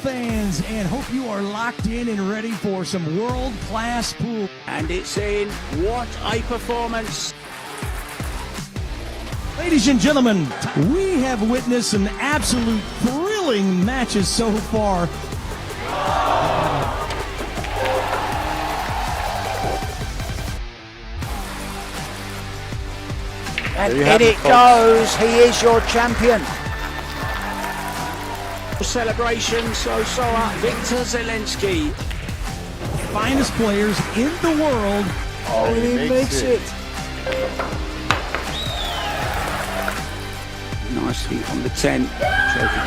fans, and hope you are locked in and ready for some world-class pool. And it's in. What a performance. Ladies and gentlemen, we have witnessed some absolute thrilling matches so far. And in it goes. He is your champion. Celebration, so Victor Zelensky. Finest players in the world. Oh, he makes it. Nicely on the 10.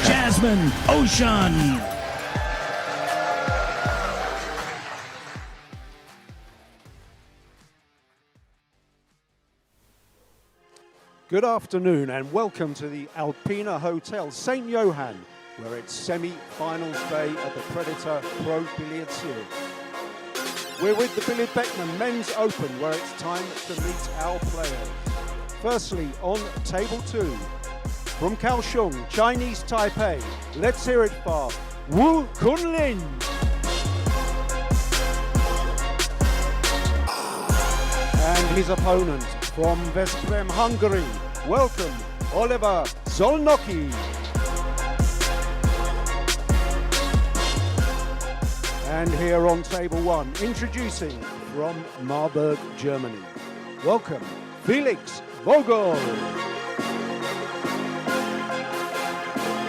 Jasmine Ocean. Good afternoon and welcome to the Alpina Hotel, St. Johann, where it's semi-finals day at the Predator Pro Billiard Series. We're with the Billard Beckmann Men's Open, where it's time to meet our players. Firstly, on table 2, from Kaohsiung, Chinese Taipei, let's hear it for Wu Kunlin. And his opponent from Veszprém, Hungary, welcome Oliver Zolnocki. And here on table 1, introducing from Marburg, Germany, welcome Felix VOGEL.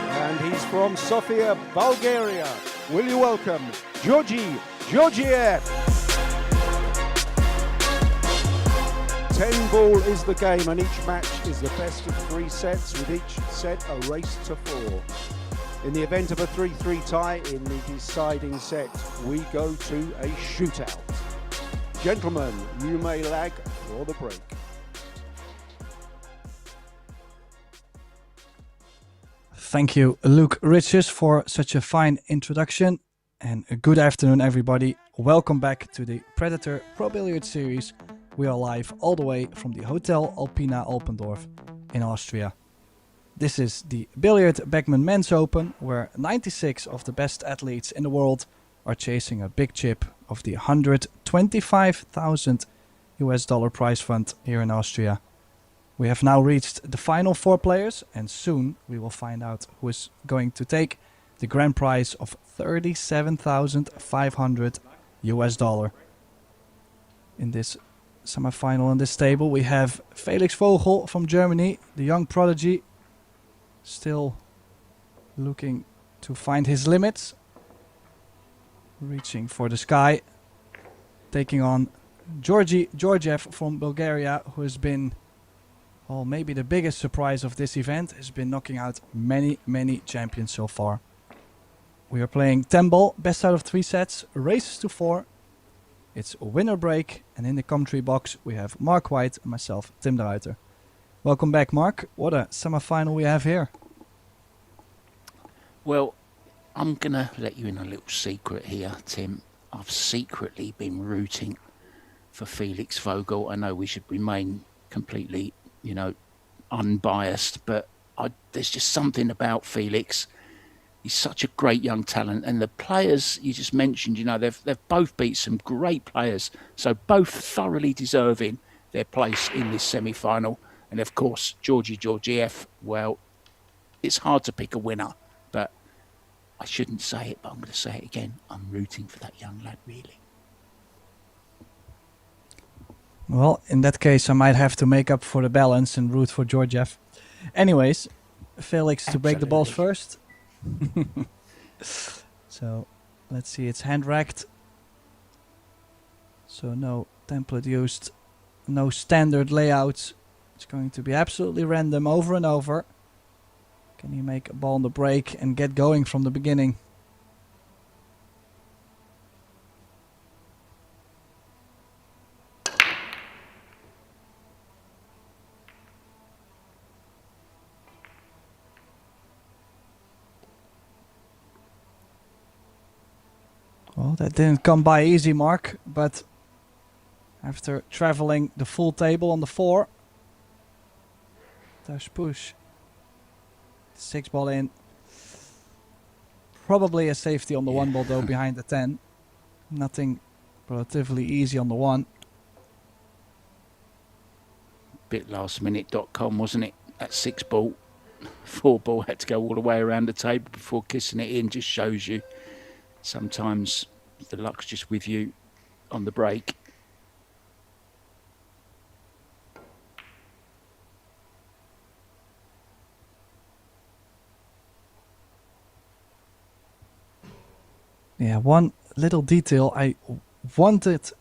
And he's from Sofia, Bulgaria. Will you welcome GEORGIEV. 10 ball is the game, and each match is the best of 3 sets, with each set a race to 4. In the event of a 3-3 tie in the deciding set, we go to a shootout. Gentlemen, you may lag for the break. Thank you, Luke Riches, for such a fine introduction. And a good afternoon, everybody. Welcome back to the Predator Pro Billiard Series. We are live all the way from the Hotel Alpina Alpendorf in Austria. This is the Billard Beckmann Men's Open, where 96 of the best athletes in the world are chasing a big chip of the $125,000 US prize fund here in Austria. We have now reached the final 4 players, and soon we will find out who is going to take the grand prize of $37,500 US. In this semi-final on this table, we have Felix VOGEL from Germany, the young prodigy, still looking to find his limits, reaching for the sky, taking on GEORGIEV from Bulgaria, who has been, well, maybe the biggest surprise of this event, has been knocking out many champions so far. We are playing 10 ball, best out of 3 sets, races to 4. It's a winner break, and in the commentary box we have Mark White and myself, Tim de Ruiter. Welcome back, Mark. What a semi-final we have here. Well, I'm going to let you in a little secret here, Tim. I've secretly been rooting for Felix VOGEL. I know we should remain completely, unbiased, but there's just something about Felix. He's such a great young talent, and the players you just mentioned, they've both beat some great players, so both thoroughly deserving their place in this semi-final. And of course, GEORGIEV, well, it's hard to pick a winner, but I shouldn't say it, but I'm going to say it again. I'm rooting for that young lad, really. Well, in that case, I might have to make up for the balance and root for GEORGIEV. Anyways, Felix to break the balls first. So let's see, it's hand racked, so no template used, no standard layouts. It's going to be absolutely random over and over. Can he make a ball on the break and get going from the beginning? Well, that didn't come by easy, Mark, but after traveling the full table on the 4, dash push, 6 ball in, Probably a safety on the 1 ball though behind the 10. Nothing relatively easy on the 1. Bit lastminute.com, wasn't it? That 6 ball. 4 ball had to go all the way around the table before kissing it in. Just shows you sometimes the luck's just with you on the break. Yeah, one little detail I wanted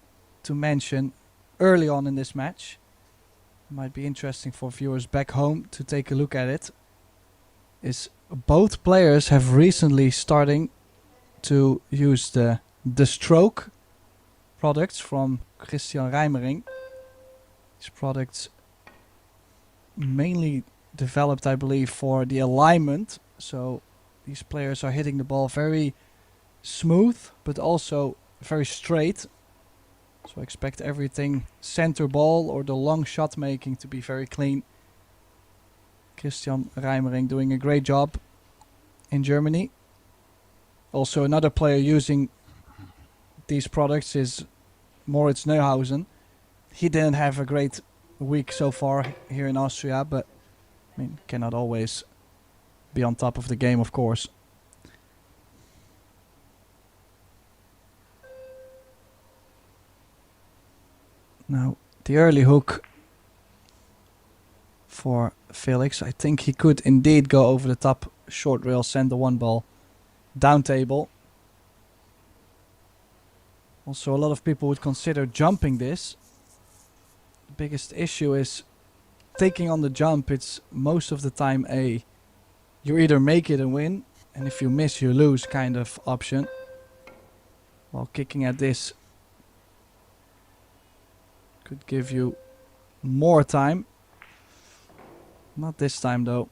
to mention early on in this match. Might be interesting for viewers back home to take a look at it. Is both players have recently starting to use the stroke products from Christian Reimering. These products mainly developed, I believe, for the alignment. So these players are hitting the ball very smooth, but also very straight. So I expect everything center ball or the long shot making to be very clean. Christian Reimering doing a great job in Germany. Also another player using these products is Moritz Neuhausen. He didn't have a great week so far here in Austria, but I mean, cannot always be on top of the game, of course. Now, the early hook for Felix. I think he could indeed go over the top short rail, send the 1 ball down table. Also, a lot of people would consider jumping this. The biggest issue is taking on the jump. It's most of the time you either make it and win, and if you miss, you lose kind of option. While kicking at this could give you more time. Not this time though.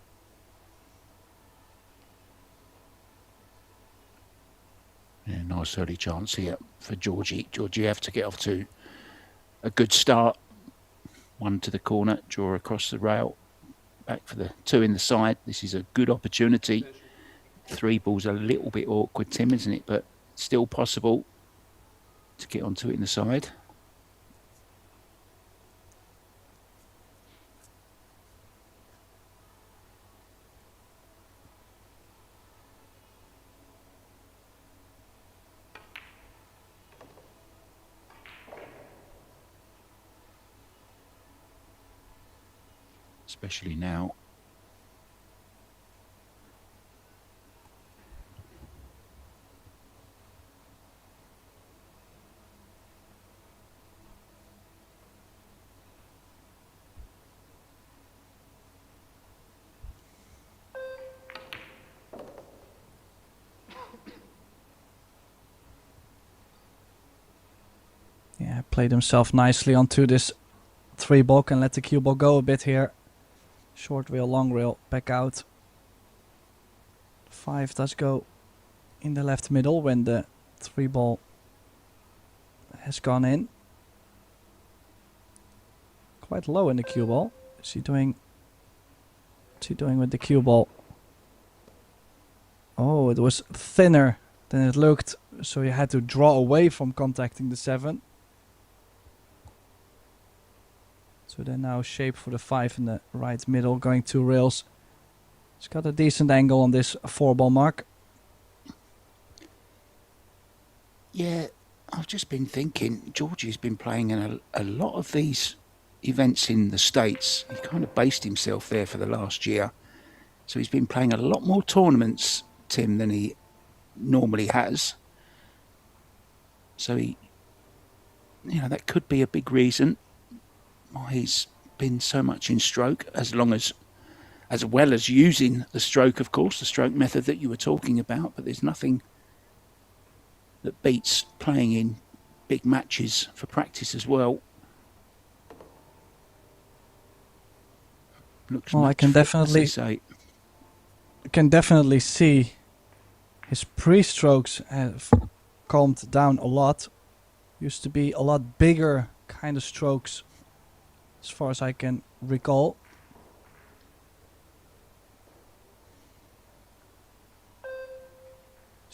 Yeah, nice early chance here for Georgiev to get off to a good start. 1 to the corner, draw across the rail. Back for the 2 in the side. This is a good opportunity. 3 balls a little bit awkward, Tim, isn't it? But still possible to get onto it in the side. Especially now. Yeah, played himself nicely onto this 3 ball. Can let the cue ball go a bit here. Short rail, long rail, back out. 5 does go in the left middle when the 3 ball has gone in. Quite low in the cue ball. What's he doing with the cue ball? Oh, it was thinner than it looked, so you had to draw away from contacting the 7. So then now shape for the 5 in the right middle, going 2 rails. It's got a decent angle on this 4 ball mark. Yeah, I've just been thinking, Georgie's been playing in a lot of these events in the States. He kind of based himself there for the last year. So he's been playing a lot more tournaments, Tim, than he normally has. So that could be a big reason why he's been so much in stroke, as well as using the stroke, of course, the stroke method that you were talking about. But there's nothing that beats playing in big matches for practice as well. Well, I can definitely see his pre-strokes have calmed down a lot. Used to be a lot bigger kind of strokes, as far as I can recall.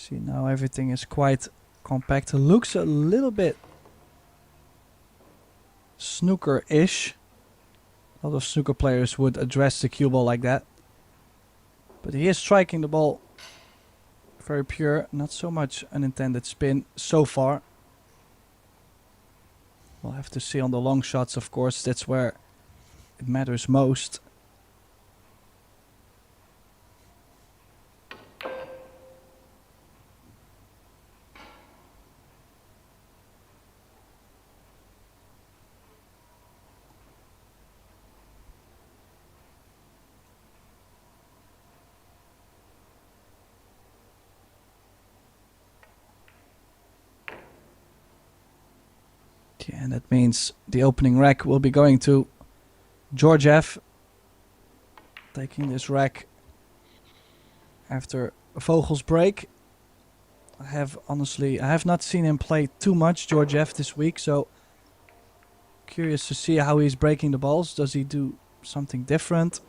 See, now everything is quite compact. It looks a little bit snooker-ish. A lot of snooker players would address the cue ball like that. But he is striking the ball very pure. Not so much unintended spin so far. We'll have to see on the long shots, of course. That's where it matters most. And that means the opening rack will be going to GEORGIEV. Taking this rack after VOGEL's break. I have not seen him play too much GEORGIEV this week, so curious to see how he's breaking the balls. Does he do something different?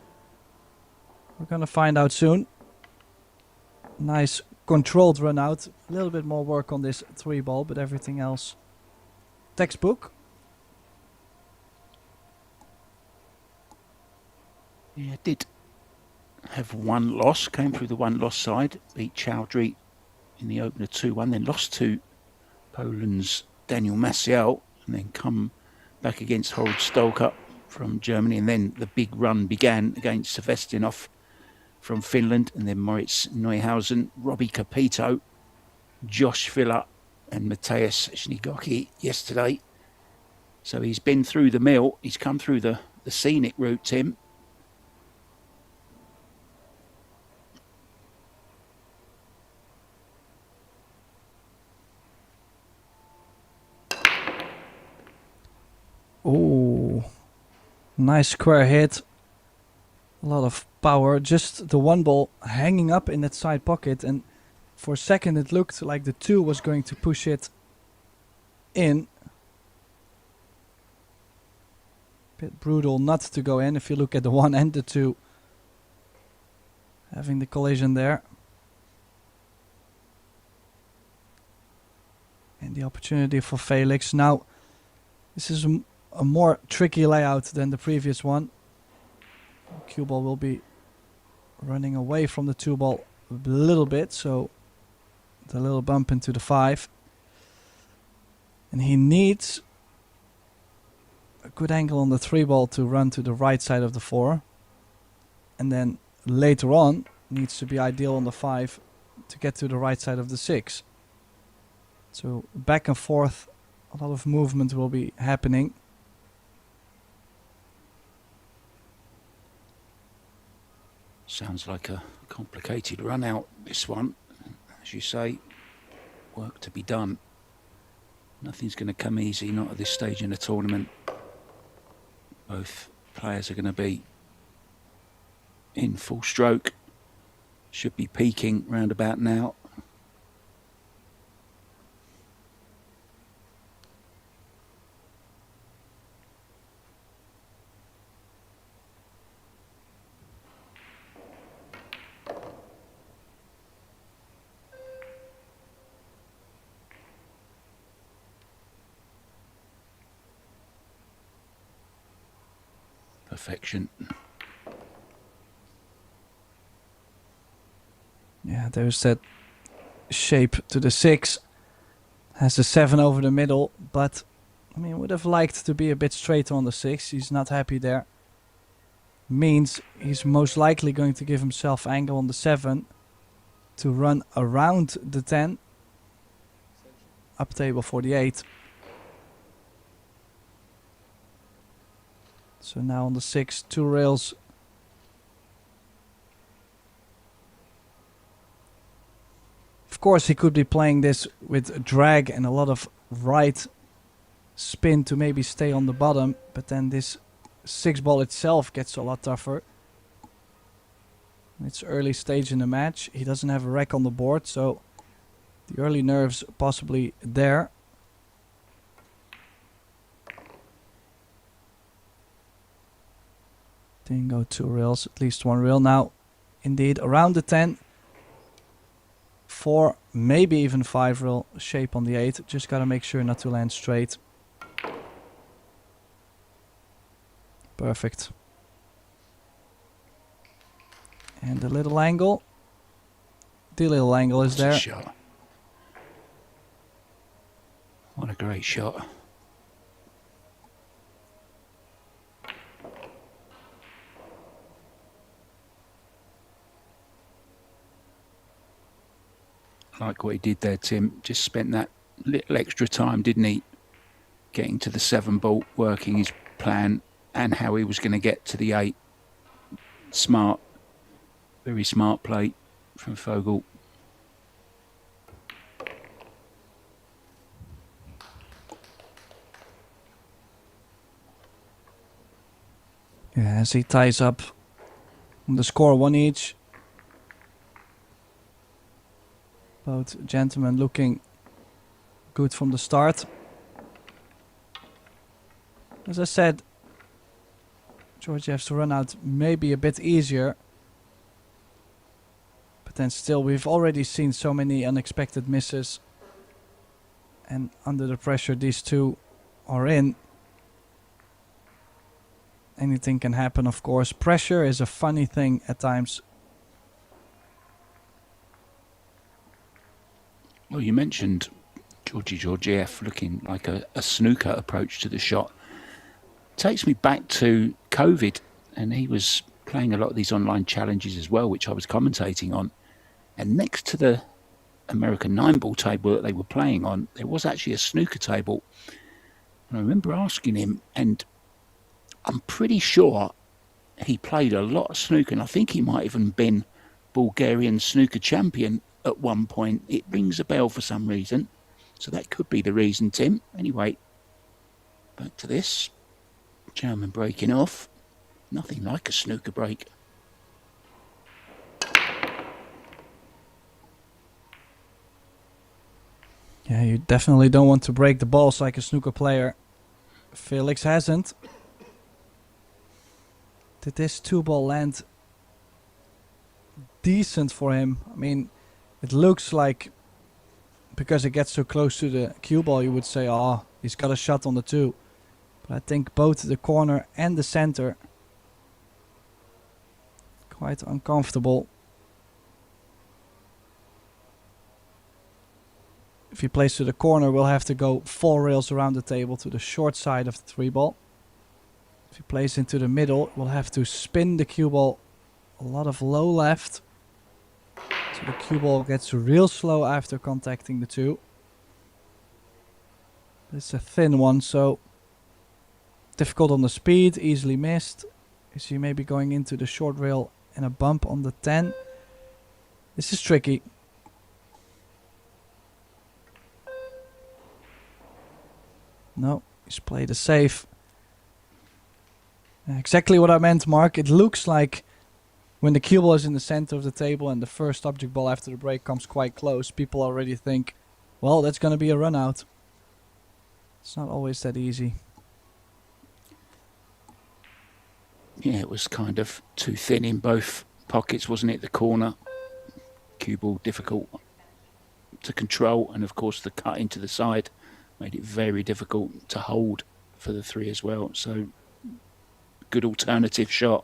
We're gonna find out soon. Nice controlled run out. A little bit more work on this 3 ball, but everything else textbook. Yeah, did have one loss, came through the one loss side, beat Chowdhury in the opener 2-1, then lost to Poland's Daniel Maciel, and then come back against Horst Stolka from Germany, and then the big run began against Sevestinov from Finland, and then Moritz Neuhausen, Robbie Capito, Josh Villa and Matthias Schnigoki yesterday. So he's been through the mill. He's come through the scenic route, Tim. Oh, nice square hit. A lot of power. Just the 1 ball hanging up in that side pocket, and for a second it looked like the 2 was going to push it in. Bit brutal not to go in if you look at the 1 and the 2 having the collision there. And the opportunity for Felix. Now this is a more tricky layout than the previous one. Cue ball will be running away from the 2 ball a little bit, so the little bump into the 5. And he needs a good angle on the 3 ball to run to the right side of the 4. And then later on needs to be ideal on the 5 to get to the right side of the 6. So back and forth, a lot of movement will be happening. Sounds like a complicated run out, this one. As you say, work to be done. Nothing's going to come easy, not at this stage in the tournament. Both players are going to be in full stroke. Should be peaking round about now. Perfection. Yeah, there's that shape to the 6. Has the 7 over the middle, but I mean, would have liked to be a bit straighter on the 6. He's not happy there. Means he's most likely going to give himself angle on the 7 to run around the 10. Up table for the 8. So now on the 6, 2 rails. Of course, he could be playing this with drag and a lot of right spin to maybe stay on the bottom, but then this 6 ball itself gets a lot tougher. It's early stage in the match. He doesn't have a rack on the board, so the early nerves possibly there. Didn't go 2 rails, at least 1 rail. Now, indeed, around the 10. 4, maybe even 5 rail shape on the 8. Just gotta make sure not to land straight. Perfect. And the little angle. The little angle is there. That's a shot. What a great shot. Like what he did there, Tim. Just spent that little extra time, didn't he? Getting to the 7 ball, working his plan and how he was going to get to the 8. Smart. Very smart play from VOGEL. Yeah, as he ties up the score 1 each. Both gentlemen looking good from the start. As I said, Georgiev's run out may be a bit easier. But then still, we've already seen so many unexpected misses. And under the pressure these two are in, anything can happen, of course. Pressure is a funny thing at times. Well, you mentioned Georgiev looking like a snooker approach to the shot. Takes me back to COVID, and he was playing a lot of these online challenges as well, which I was commentating on. And next to the American 9-ball table that they were playing on, there was actually a snooker table. And I remember asking him, and I'm pretty sure he played a lot of snooker, and I think he might even been Bulgarian snooker champion at one point. It rings a bell for some reason, so that could be the reason, Tim. Anyway, back to this. German breaking off. Nothing like a snooker break. Yeah, you definitely don't want to break the balls like a snooker player. Felix hasn't. Did this 2-ball land decent for him? I mean, it looks like, because it gets so close to the cue ball, you would say, oh, he's got a shot on the 2. But I think both the corner and the center quite uncomfortable. If he plays to the corner, we'll have to go 4 rails around the table to the short side of the 3-ball. If he plays into the middle, we'll have to spin the cue ball a lot of low left. So the cue ball gets real slow after contacting the 2. It's a thin one, so difficult on the speed, easily missed. Is he maybe going into the short rail and a bump on the 10? This is tricky. No, he's played a safe. Exactly what I meant, Mark. It looks like when the cue ball is in the center of the table and the first object ball after the break comes quite close, people already think, well, that's going to be a run out. It's not always that easy. Yeah, it was kind of too thin in both pockets, wasn't it? The corner, cue ball difficult to control, and of course the cut into the side made it very difficult to hold for the 3 as well. So, good alternative shot.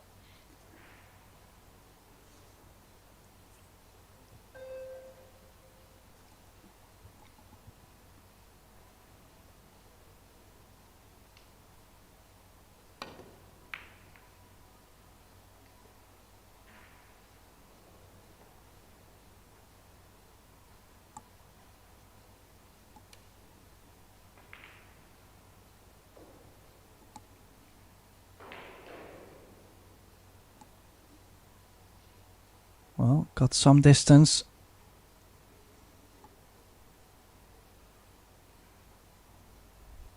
Well, got some distance.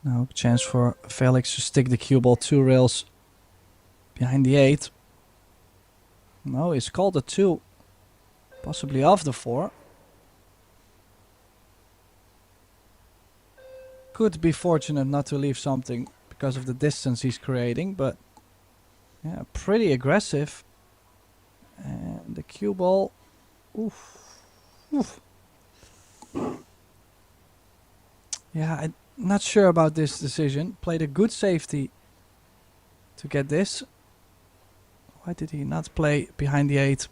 Now, chance for Felix to stick the cue ball 2 rails behind the 8. No, he's called a 2. Possibly off the 4. Could be fortunate not to leave something because of the distance he's creating, but yeah, pretty aggressive. And the cue ball, oof, oof. Yeah, I'm not sure about this decision. Played a good safety to get this. Why did he not play behind the 8?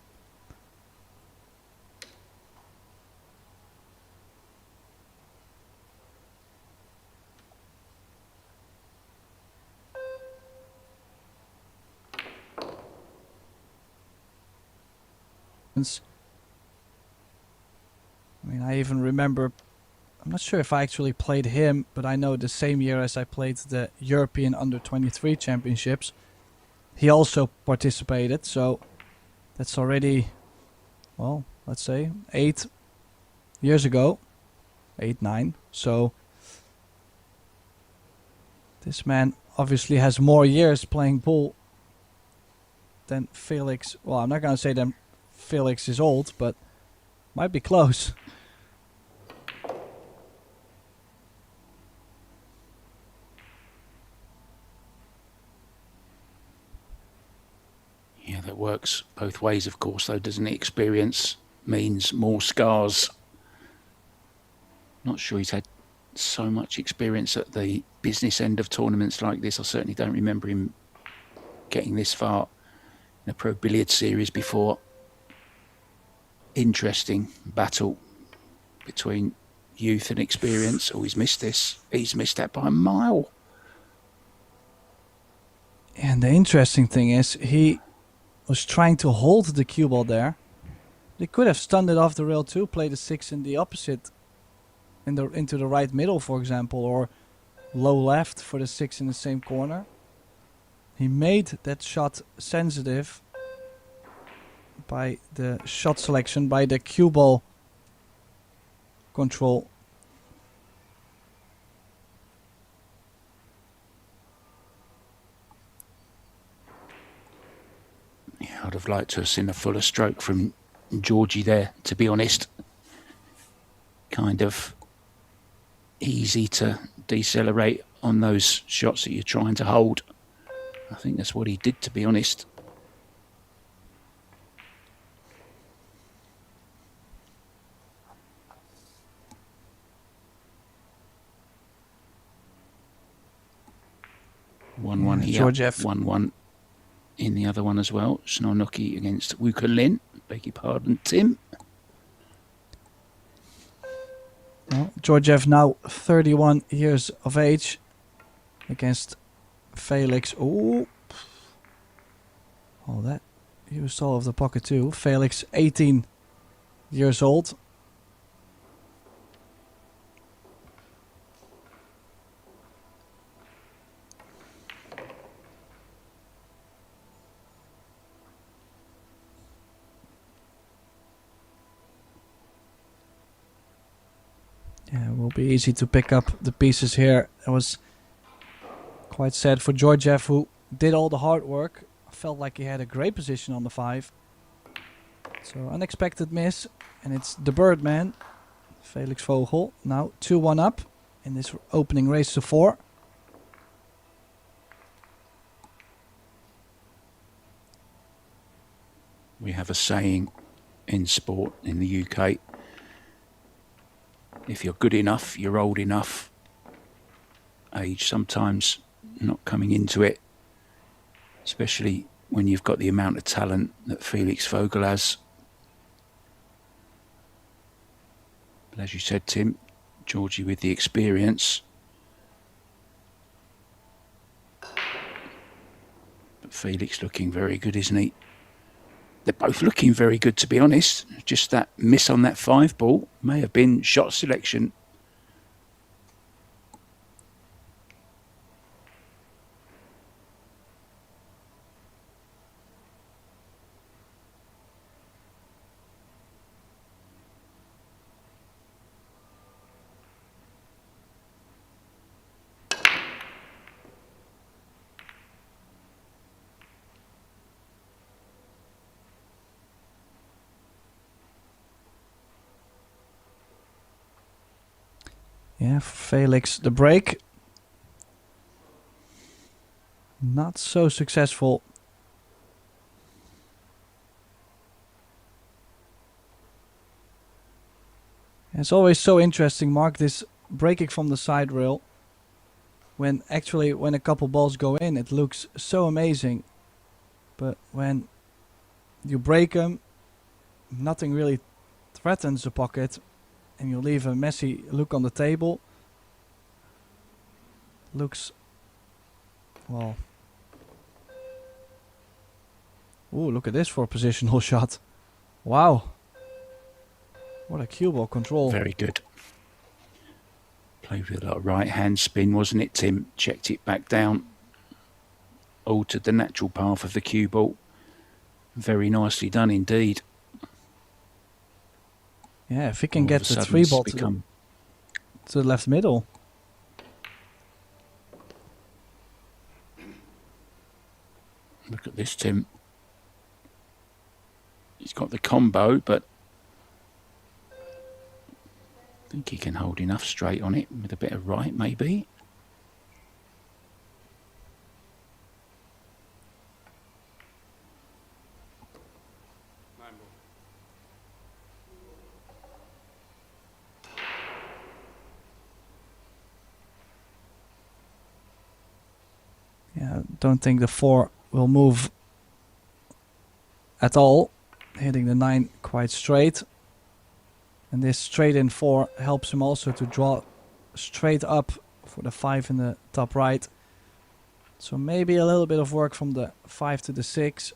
I mean, I even remember, I'm not sure if I actually played him, but I know the same year as I played the European Under-23 Championships, he also participated, so that's already, well, let's say 8 years ago, 8, 9, so this man obviously has more years playing pool than Felix. Well, I'm not going to say that Felix is old, but might be close. Yeah, that works both ways, of course, though, doesn't it? Experience means more scars. Not sure he's had so much experience at the business end of tournaments like this. I certainly don't remember him getting this far in a Pro Billiard series before. Interesting battle between youth and experience. Oh, he's missed this. He's missed that by a mile. And the interesting thing is, he was trying to hold the cue ball there. They could have stunned it off the rail too, played the 6 in the opposite, into the right middle, for example, or low left for the 6 in the same corner. He made that shot sensitive by the shot selection, by the cue ball control. Yeah, I'd have liked to have seen a fuller stroke from Georgie there, to be honest. Kind of easy to decelerate on those shots that you're trying to hold. I think that's what he did, to be honest. One here, GEORGIEV. 1-1 in the other one as well. Snonoki against Wukalin. Beg your pardon, Tim. Well, GEORGIEV now 31 years of age against Felix. Oh, that he was all of the pocket too. Felix 18 years old. Yeah, it will be easy to pick up the pieces here. It was quite sad for GEORGIEV, who did all the hard work. Felt like he had a great position on the 5. So unexpected miss, and it's the Birdman, Felix Vogel, now 2-1 up in this opening race to 4. We have a saying in sport in the UK. If you're good enough, you're old enough. Age sometimes not coming into it, especially when you've got the amount of talent that Felix Vogel has. But as you said, Tim, Georgie with the experience. But Felix looking very good, isn't he? They're both looking very good, to be honest. Just that miss on that 5 ball may have been shot selection. Yeah, Felix, the break. Not so successful. It's always so interesting, Mark, this breaking from the side rail. When a couple balls go in, it looks so amazing. But when you break them, nothing really threatens the pocket. And you leave a messy look on the table. Looks, well. Ooh, look at this for a positional shot. Wow. What a cue ball control. Very good. Played with a lot of right hand spin, wasn't it, Tim? Checked it back down. Altered the natural path of the cue ball. Very nicely done indeed. Yeah, if he can All get of a the sudden three it's ball become to the left middle. Look at this, Tim. He's got the combo, but I think he can hold enough straight on it with a bit of right, maybe. Yeah, don't think the 4 will move at all. Hitting the 9 quite straight. And this straight in 4 helps him also to draw straight up for the 5 in the top right. So maybe a little bit of work from the 5 to the 6.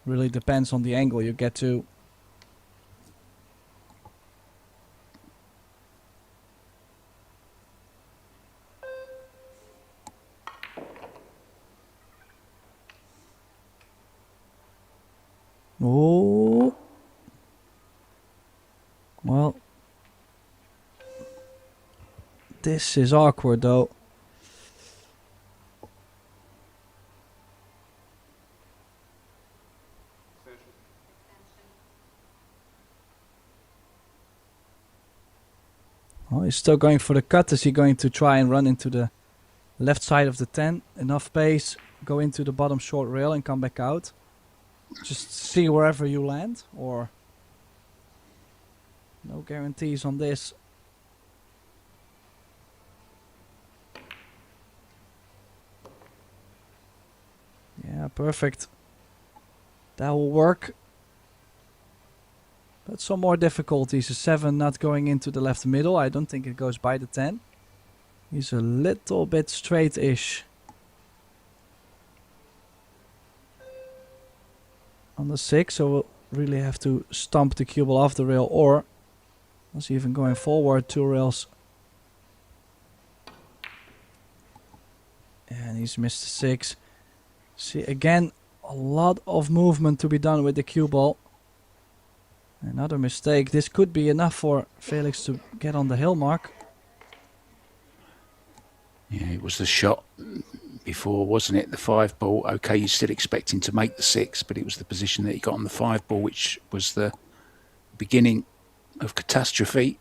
Really depends on the angle you get to. Oh. Well. This is awkward though. Oh, he's still going for the cut. Is he going to try and run into the left side of the 10? Enough pace, go into the bottom short rail and come back out? Just see wherever you land, or no guarantees on this. Yeah, perfect. That will work. But some more difficulties. A 7 not going into the left middle. I don't think it goes by the 10. He's a little bit straight-ish. On the 6, so we'll really have to stomp the cue ball off the rail, or was he even going forward 2 rails? And he's missed the 6. See, again, a lot of movement to be done with the cue ball. Another mistake. This could be enough for Felix to get on the hill mark. Yeah, it was the shot before, wasn't it? The 5 ball. Okay, you're still expecting to make the 6, but it was the position that he got on the 5 ball, which was the beginning of catastrophe.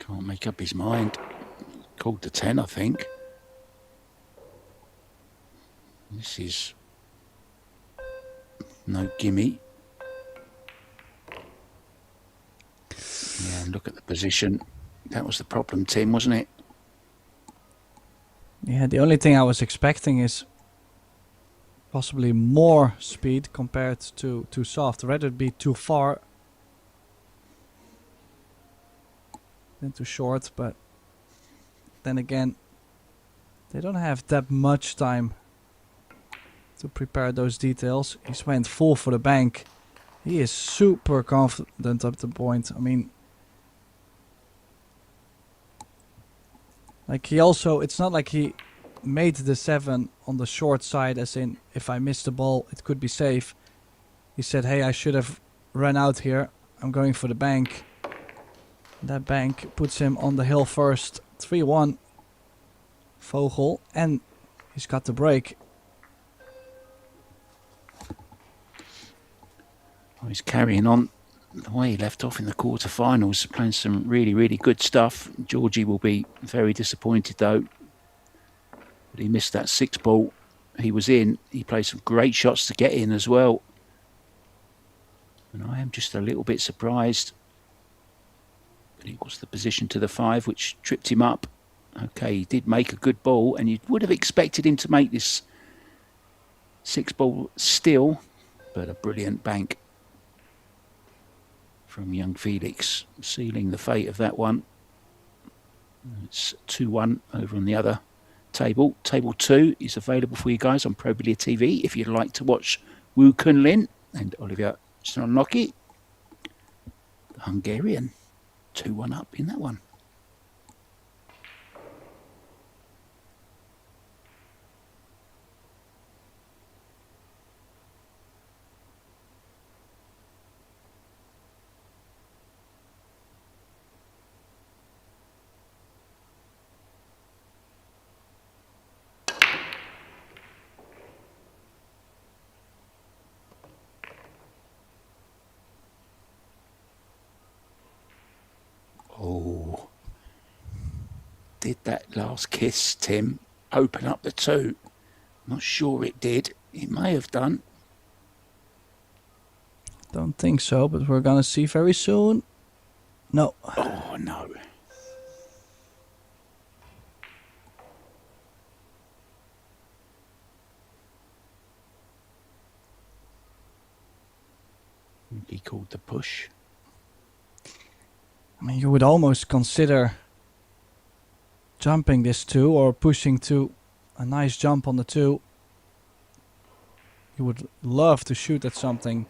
Can't make up his mind. Called the 10, I think. This is no gimme. Yeah, and look at the position. That was the problem, Tim, wasn't it? Yeah, the only thing I was expecting is possibly more speed compared to too soft. Rather it be too far than too short, but then again, they don't have that much time to prepare those details. He's went full for the bank. He is super confident up to the point. I mean, like he also, it's not like he made the 7 on the short side, as in if I miss the ball it could be safe. He said, hey, I should have run out here. I'm going for the bank. That bank puts him on the hill first. 3-1 Vogel, and he's got the break. Oh, he's carrying on the way he left off in the quarterfinals, playing some really, really good stuff. Georgie will be very disappointed though. But he missed that 6 ball. He was in. He played some great shots to get in as well. And I am just a little bit surprised. But he was the position to the 5, which tripped him up. Okay, he did make a good ball, and you would have expected him to make this 6 ball still, but a brilliant bank from young Felix, sealing the fate of that one. It's 2-1 over on the other table. Table 2 is available for you guys on Pro Billiard TV if you'd like to watch Wu Kunlin and Oliver Stronocki, the Hungarian, 2-1 up in that one. Oh, did that last kiss, Tim, open up the 2? Not sure it did. It may have done. Don't think so, but we're gonna see very soon. No. Oh, no. He called the push. I mean, you would almost consider jumping this 2 or pushing to a nice jump on the 2. You would love to shoot at something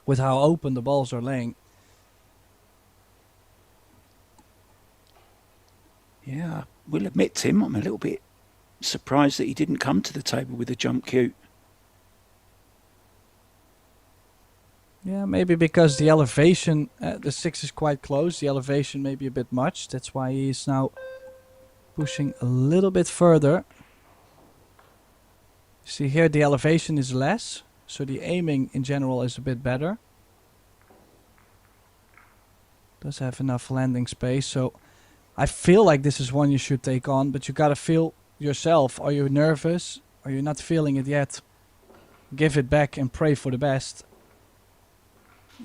with how open the balls are laying. Yeah, I will admit, Tim, I'm a little bit surprised that he didn't come to the table with a jump cue. Yeah, maybe because the elevation, the 6 is quite close. The elevation may be a bit much. That's why he's now pushing a little bit further. See here, the elevation is less, so the aiming in general is a bit better. Does have enough landing space, so I feel like this is one you should take on, but you gotta feel yourself. Are you nervous? Are you not feeling it yet? Give it back and pray for the best.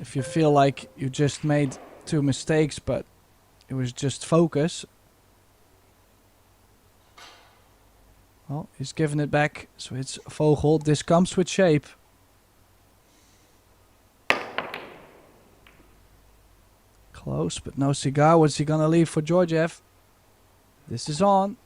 If you feel like you just made 2 mistakes, but it was just focus. Well, he's giving it back, so it's Vogel. This comes with shape. Close, but no cigar. What's he gonna leave for GEORGIEV? This is on.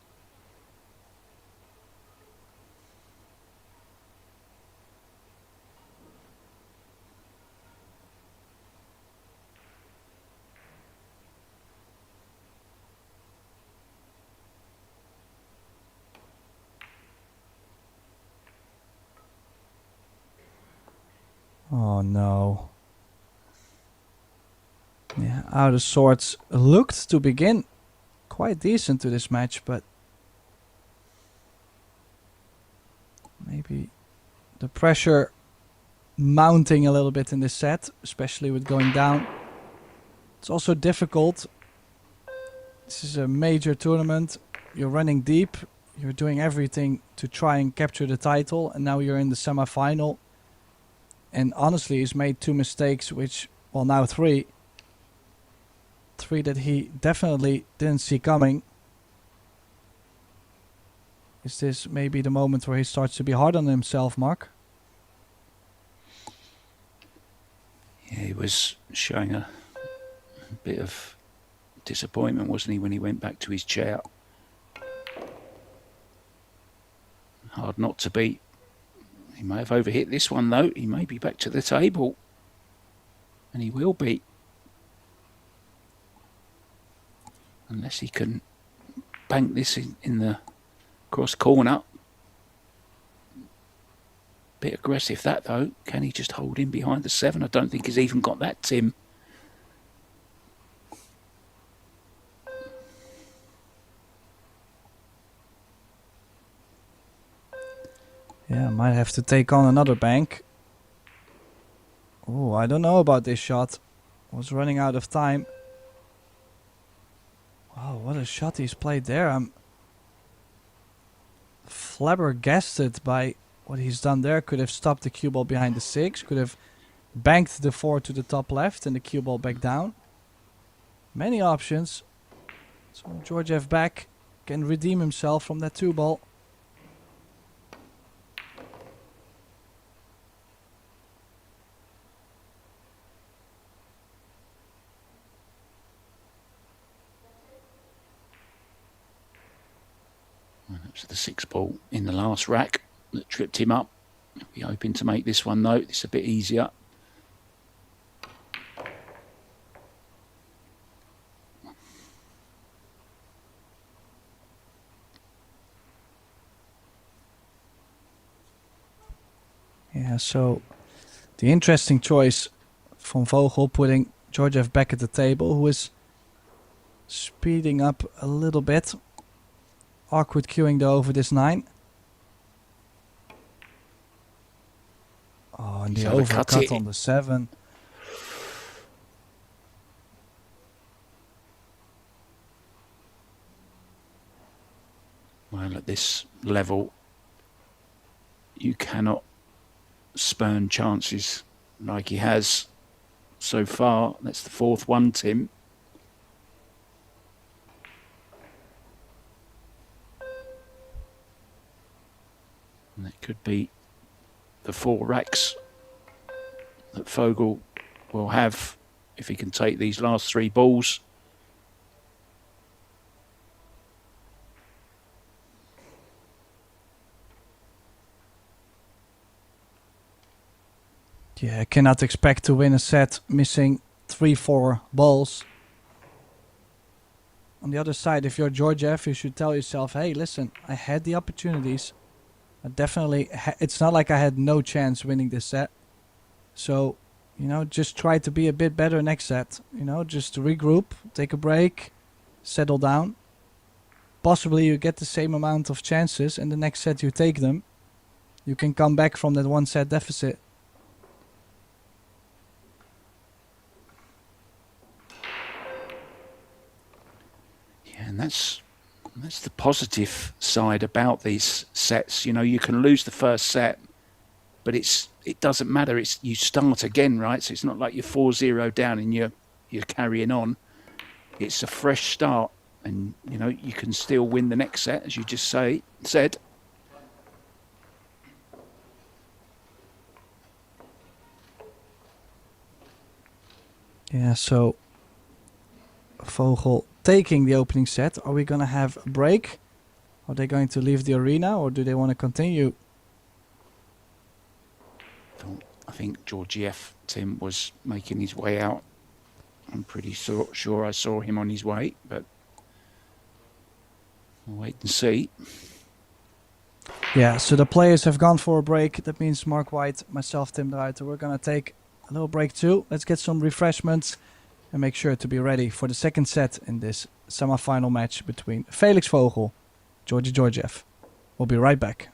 Oh no. Yeah, out of sorts. Looked to begin quite decent to this match, but maybe the pressure mounting a little bit in this set, especially with going down. It's also difficult. This is a major tournament. You're running deep. You're doing everything to try and capture the title, and now you're in the semi-final. And honestly, he's made 2 mistakes, which, well, now 3. 3 that he definitely didn't see coming. Is this maybe the moment where he starts to be hard on himself, Mark? Yeah, he was showing a bit of disappointment, wasn't he, when he went back to his chair. Hard not to be. He may have overhit this one, though. He may be back to the table. And he will be. Unless he can bank this in the cross corner. Bit aggressive that, though. Can he just hold in behind the 7? I don't think he's even got that, Tim. Yeah, might have to take on another bank. Oh, I don't know about this shot. Was running out of time. Wow, what a shot he's played there. I'm flabbergasted by what he's done there. Could have stopped the cue ball behind the 6. Could have banked the 4 to the top left and the cue ball back down. Many options. So Georgiev back can redeem himself from that 2 ball. That was the 6 ball in the last rack that tripped him up. He'll be hoping to make this one, though. It's a bit easier. Yeah, so the interesting choice from Vogel putting Georgiev back at the table, who is speeding up a little bit. Awkward queuing though over this 9. Oh, and the overcut on the 7. Well, at this level, you cannot spurn chances like he has so far. That's the 4th one, Tim. And that could be the 4 racks that Vogel will have if he can take these last 3 balls. Yeah, I cannot expect to win a set missing 3-4 balls. On the other side, if you're Georgiev, you should tell yourself, hey, listen, I had the opportunities. I definitely, it's not like I had no chance winning this set. So, you know, just try to be a bit better next set. You know, just regroup, take a break, settle down. Possibly you get the same amount of chances and the next set you take them. You can come back from that 1 set deficit. Yeah, and that's the positive side about these sets. You know, you can lose the first set, but it doesn't matter. It's you start again, right? So it's not like you're 4-0 down and you're carrying on. It's a fresh start, and you know you can still win the next set, as you just said. Yeah, so Vogel taking the opening set. Are we going to have a break? Are they going to leave the arena, or do they want to continue? I think Georgiev, Tim, was making his way out. I'm pretty sure I saw him on his way, but we'll wait and see. Yeah, so the players have gone for a break. That means Mark White, myself, Tim de Ruiter, we're going to take a little break too. Let's get some refreshments and make sure to be ready for the second set in this semi-final match between Felix Vogel, Georgi Georgiev. We'll be right back.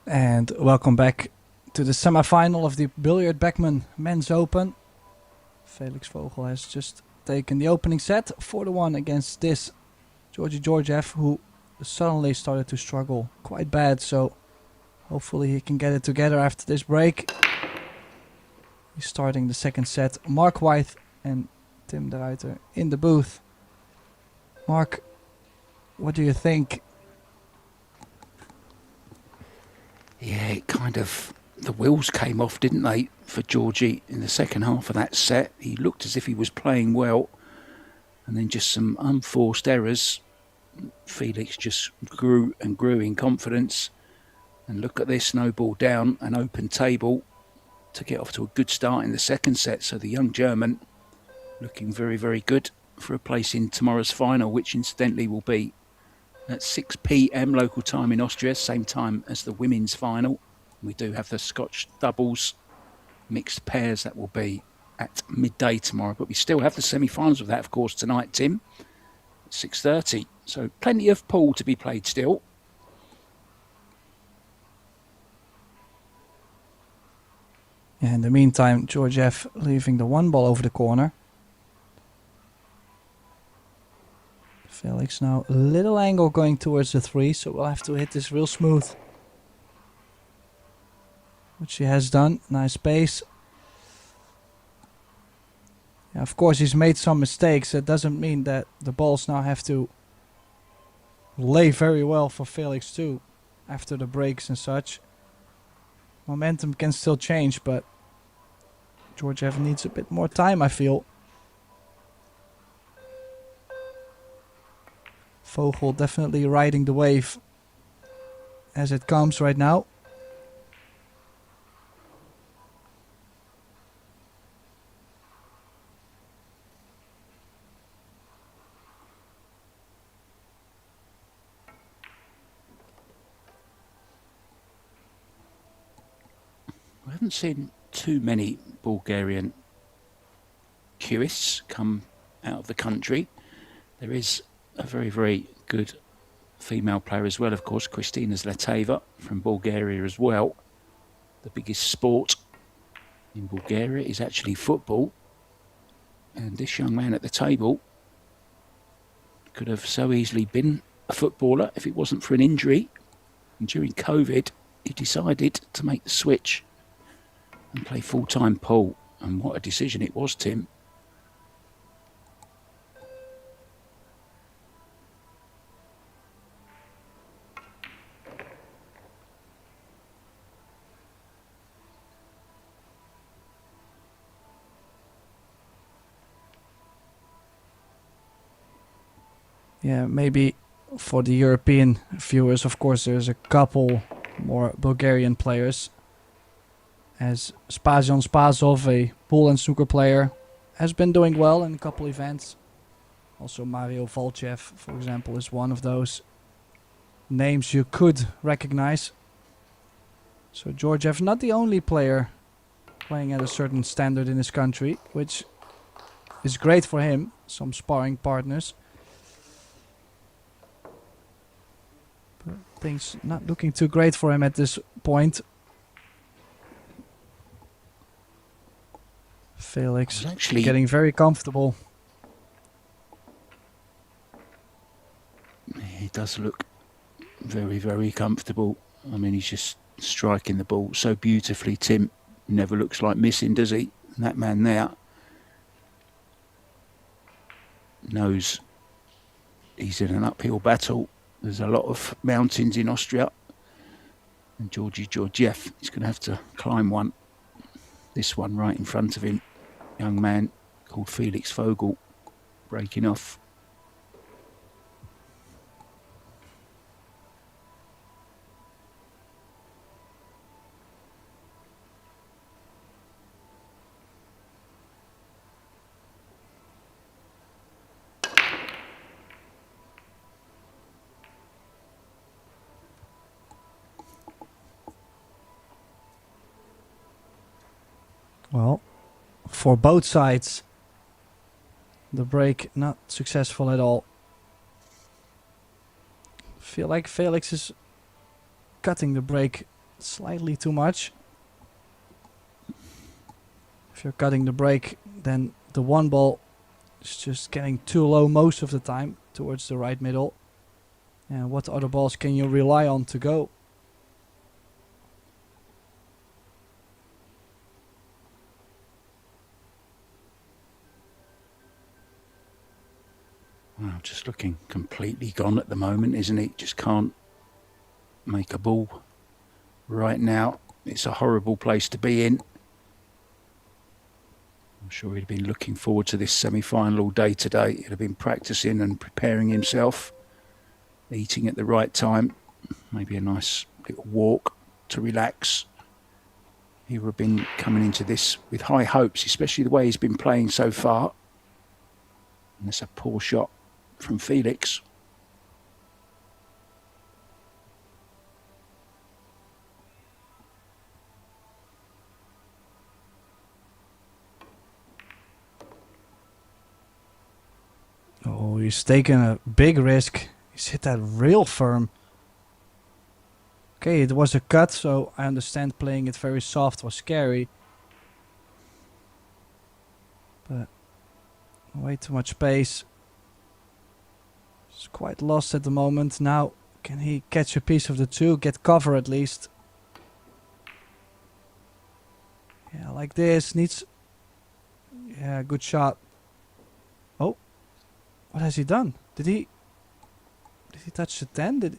And welcome back to the semi-final of the Billard Beckmann Men's Open. Felix Vogel has just taken the opening set 4-1 against this GEORGIEV, who suddenly started to struggle quite bad, so hopefully he can get it together after this break. He's starting the second set. Mark White and Tim de Ruiter in the booth. Mark, what do you think? Yeah, it kind of, the wheels came off, didn't they, for Georgie in the second half of that set. He looked as if he was playing well, and then just some unforced errors. Felix just grew and grew in confidence, and look at this, no ball down, an open table to get off to a good start in the second set. So the young German looking very, very good for a place in tomorrow's final, which incidentally will be at 6 p.m. local time in Austria, same time as the women's final. We do have the Scotch doubles mixed pairs that will be at midday tomorrow, but we still have the semi-finals of that, of course, tonight, Tim, at 6:30. So plenty of pool to be played still. Yeah, in the meantime, GEORGIEV leaving the one ball over the corner. Felix now a little angle going towards the 3, so we'll have to hit this real smooth. Which he has done. Nice pace. Yeah, of course, he's made some mistakes. That doesn't mean that the balls now have to lay very well for Felix too, after the breaks and such. Momentum can still change, but GEORGIEV needs a bit more time, I feel. Vogel definitely riding the wave as it comes right now. I haven't seen too many Bulgarian cueists come out of the country. There is a very, very good female player as well, of course, Kristina Zlateva from Bulgaria as well. The biggest sport in Bulgaria is actually football. And this young man at the table could have so easily been a footballer if it wasn't for an injury. And during COVID, he decided to make the switch and play full-time pool. And what a decision it was, Tim. Yeah, maybe for the European viewers, of course, there's a couple more Bulgarian players. As Spazion Spazov, a pool and snooker player, has been doing well in a couple events. Also Mario Volchev, for example, is one of those names you could recognize. So GEORGIEV, not the only player playing at a certain standard in his country, which is great for him. Some sparring partners. But things not looking too great for him at this point. Felix Actually getting very comfortable. He does look very, very comfortable. I mean, he's just striking the ball so beautifully. Tim never looks like missing, does he? And that man there knows he's in an uphill battle. There's a lot of mountains in Austria. And GEORGIEV is going to have to climb one. This one right in front of him. Young man called Felix Vogel breaking off. Well, for both sides, the break not successful at all. Feel like Felix is cutting the break slightly too much. If you're cutting the break, then the one ball is just getting too low most of the time towards the right middle. And what other balls can you rely on to go? Well, just looking completely gone at the moment, isn't it? Just can't make a ball right now. It's a horrible place to be in. I'm sure he'd been looking forward to this semi-final all day today. He'd have been practicing and preparing himself, eating at the right time, maybe a nice little walk to relax. He would have been coming into this with high hopes, especially the way he's been playing so far. And that's a poor shot from Felix. Oh, he's taken a big risk. He's hit that real firm. Okay, it was a cut, so I understand playing it very soft was scary. But way too much space. He's quite lost at the moment. Now, can he catch a piece of the two? Get cover at least. Yeah, like this. Needs... Yeah, good shot. Oh. What has he done? Did he touch the 10?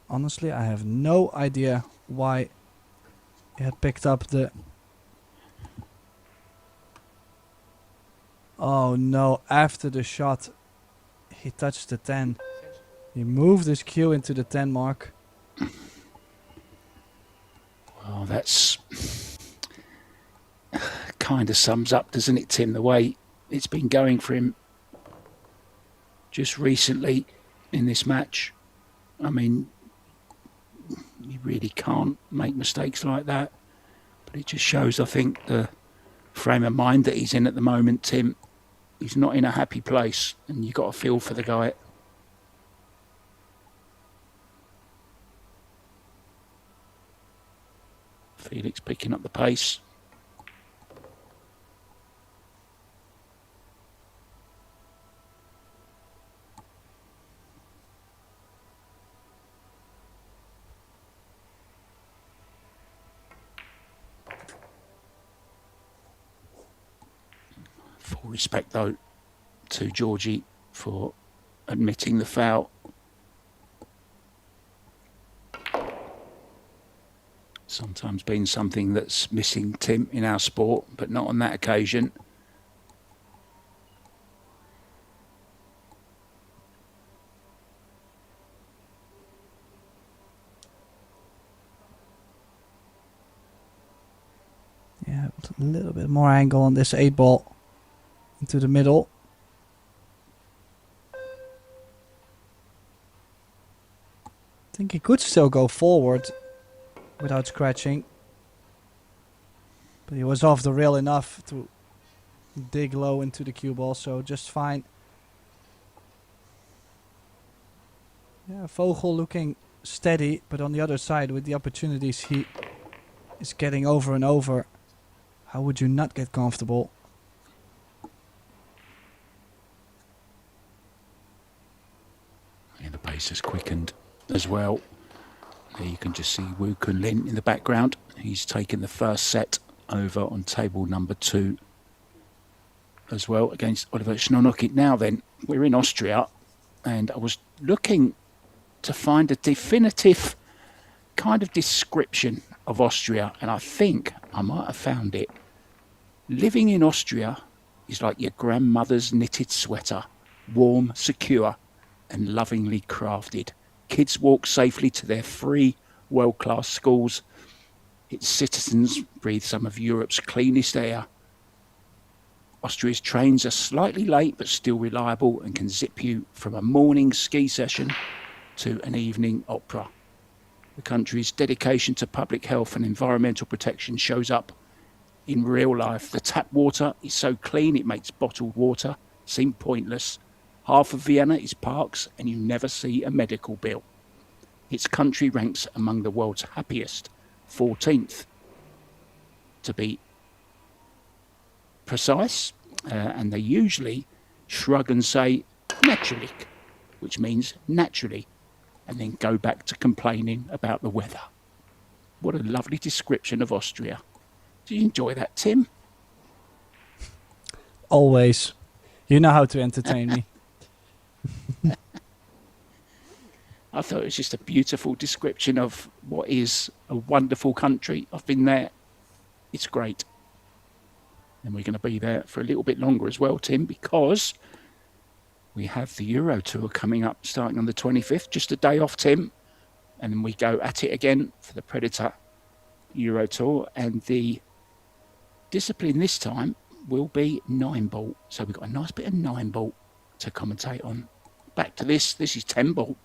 Honestly, I have no idea why he had picked up the... Oh no, after the shot, he touched the 10. He moved his cue into the 10 mark. Well, that's kind of sums up, doesn't it, Tim, the way it's been going for him just recently in this match. I mean, you really can't make mistakes like that. But it just shows, I think, the frame of mind that he's in at the moment, Tim. He's not in a happy place, and you've got to feel for the guy. Felix picking up the pace. Full respect, though, to Georgie for admitting the foul. Sometimes been something that's missing, Tim, in our sport, but not on that occasion. Yeah, a little bit more angle on this 8 ball into the middle. I think he could still go forward without scratching, but he was off the rail enough to dig low into the cue ball, so just fine. Yeah, Vogel looking steady, but on the other side, with the opportunities he is getting over and over, how would you not get comfortable? And the pace has quickened as well. There you can just see Wu Kunlin in the background. He's taken the first set over on table number 2 as well against Oliver Schnonnoki. Now then, we're in Austria, and I was looking to find a definitive kind of description of Austria, and I think I might have found it. Living in Austria is like your grandmother's knitted sweater, warm, secure, and lovingly crafted. Kids walk safely to their free, world-class schools. Its citizens breathe some of Europe's cleanest air. Austria's trains are slightly late but still reliable and can zip you from a morning ski session to an evening opera. The country's dedication to public health and environmental protection shows up in real life. The tap water is so clean it makes bottled water seem pointless. Half of Vienna is parks and you never see a medical bill. its country ranks among the world's happiest, 14th to be precise, and they usually shrug and say natürlich, which means naturally, and then go back to complaining about the weather. What a lovely description of Austria. Do you enjoy that, Tim? Always. You know how to entertain me. I thought it was just a beautiful description of what is a wonderful country. I've been there. It's great. And we're going to be there for a little bit longer as well, Tim, because we have the Euro Tour coming up starting on the 25th. Just a day off, Tim. And then we go at it again for the Predator Euro Tour. And the discipline this time will be 9-ball. So we've got a nice bit of 9-ball to commentate on. Back to this. This is 10-ball.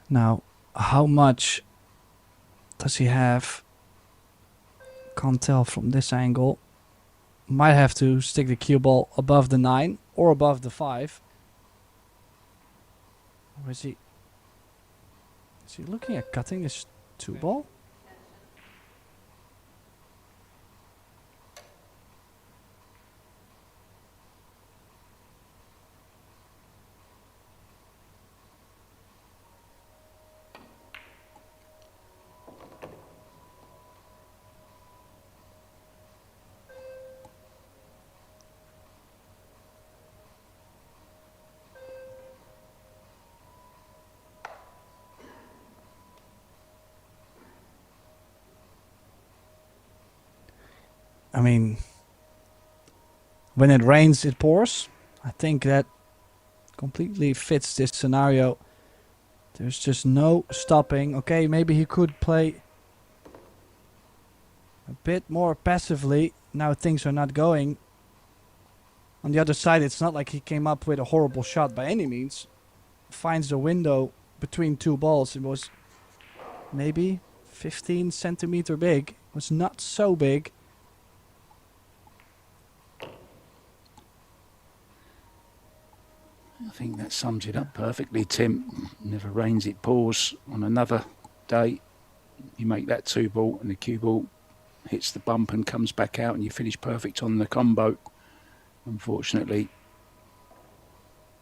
Now, how much does he have? Can't tell from this angle. Might have to stick the cue ball above the 9 or above the 5. Or is he looking at cutting his 2-ball? I mean, when it rains, it pours. I think that completely fits this scenario. There's just no stopping. Okay, maybe he could play a bit more passively. Now things are not going. On the other side, it's not like he came up with a horrible shot by any means. Finds the window between two balls. It was maybe 15 centimeter big. It was not so big. I think that sums it up perfectly, Tim. Never rains, it pours. On another day, you make that 2-ball and the cue ball hits the bump and comes back out and you finish perfect on the combo. Unfortunately,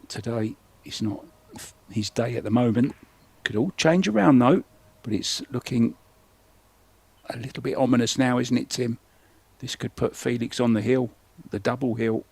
today it's not his day at the moment. Could all change around though, but it's looking a little bit ominous now, isn't it, Tim? This could put Felix on the hill, the double hill.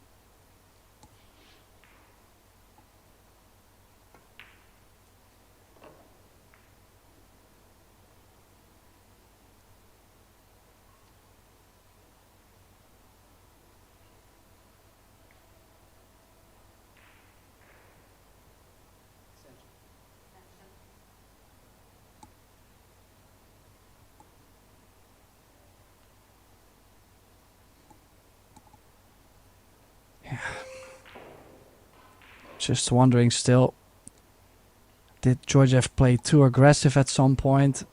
Just wondering still, did Georgiev play too aggressive at some point?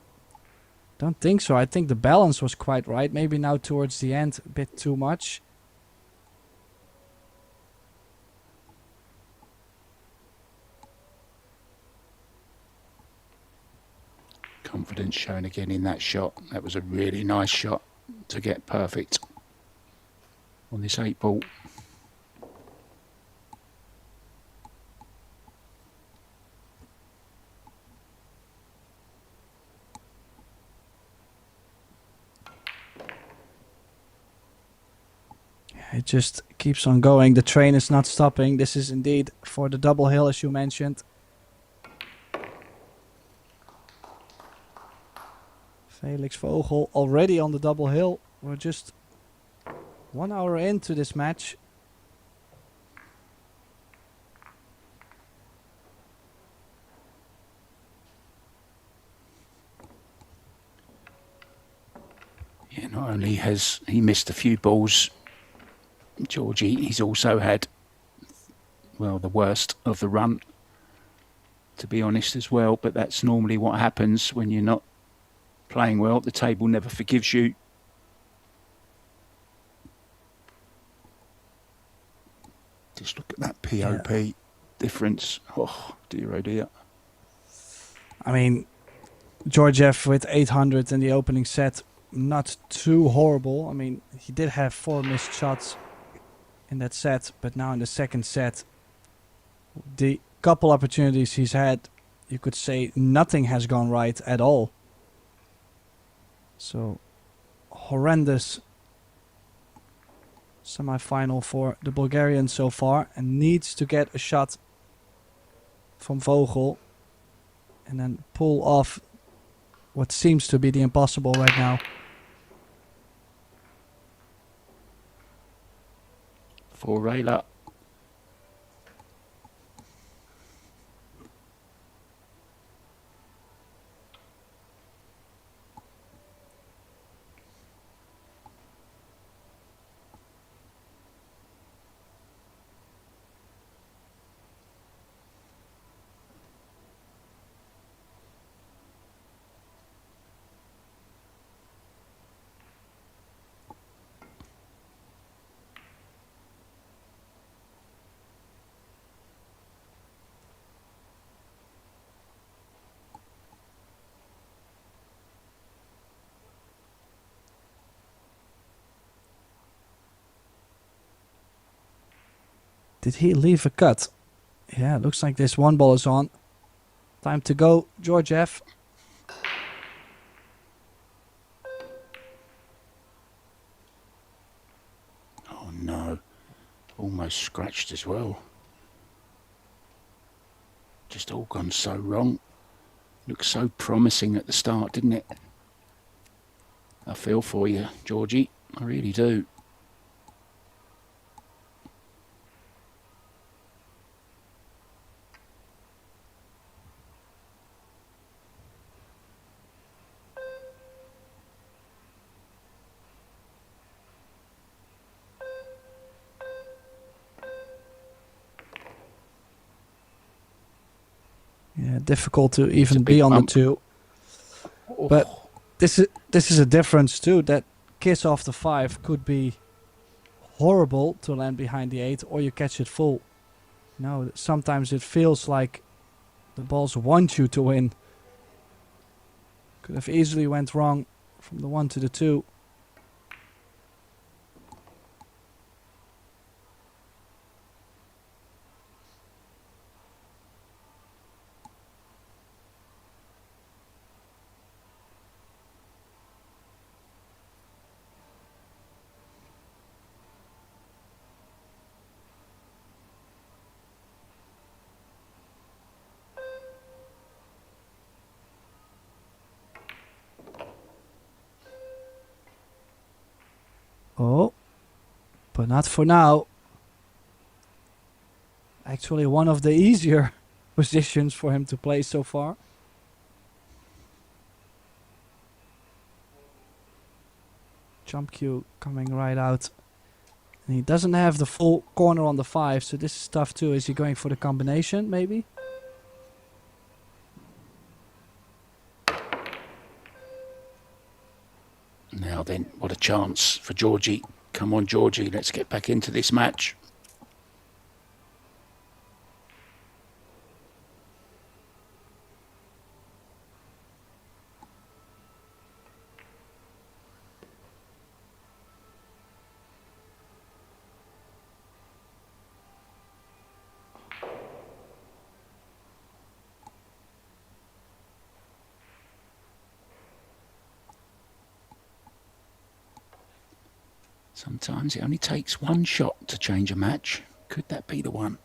Don't think so. I think the balance was quite right. Maybe now towards the end a bit too much. Confidence shown again in that shot. That was a really nice shot to get perfect on this 8-ball. It just keeps on going. The train is not stopping. This is indeed for the double hill, as you mentioned. Felix Vogel already on the double hill. We're just 1 hour into this match. Yeah, not only has he missed a few balls, Georgie, he's also had, well, the worst of the run. to be honest, as well. But that's normally what happens when you're not playing well. The table never forgives you. Just look at that POP difference. Oh, dear, oh dear. I mean, Georgiev with 800 in the opening set, not too horrible. I mean, he did have 4 missed shots in that set, but now in the second set, the couple opportunities he's had, you could say nothing has gone right at all. So, horrendous semi-final for the Bulgarian so far, and needs to get a shot from VOGEL and then pull off what seems to be the impossible right now. For Rayla. Did he leave a cut? Yeah, looks like this one ball is on. Time to go, Georgiev. Oh no, almost scratched as well. Just all gone so wrong. Looked so promising at the start, didn't it? I feel for you, Georgie. I really do. Yeah, difficult to even be on bump. the 2. But this is a difference too. That kiss off the 5 could be horrible to land behind the 8, or you catch it full. No, sometimes it feels like the balls want you to win. Could have easily went wrong from the 1 to the 2. Oh, but not for now. Actually, one of the easier positions for him to play so far. Jump cue coming right out. And he doesn't have the full corner on the 5, so this is tough too. Is he going for the combination, maybe? Now then, what a chance for Georgie. Come on, Georgie, let's get back into this match. Sometimes it only takes one shot to change a match. Could that be the one?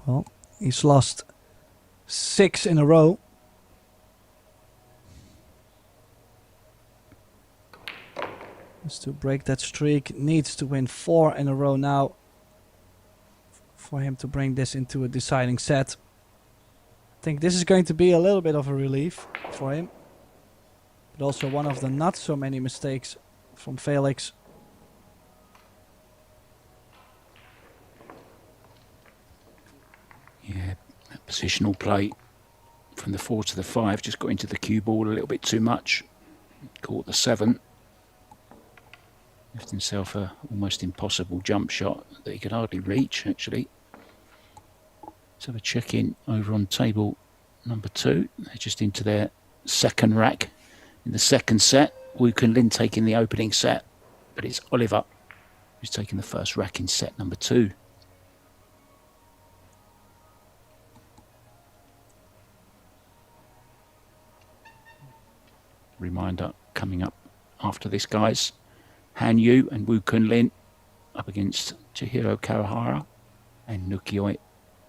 Well, he's lost 6 in a row. Just to break that streak, needs to win 4 in a row now for him to bring this into a deciding set. I think this is going to be a little bit of a relief for him, but also one of the not so many mistakes from Felix. Yeah, that positional play from the 4 to the 5 just got into the cue ball a little bit too much. Caught the 7. Left himself a almost impossible jump shot that he could hardly reach, actually. Let's have a check-in over on table number 2. They're just into their second rack in the second set. Wook and Lin taking the opening set, but it's Oliver who's taking the first rack in set number 2. Reminder coming up after this, guys. Han Yu and Wook and Lin up against Chihiro Kawahara and Nukioi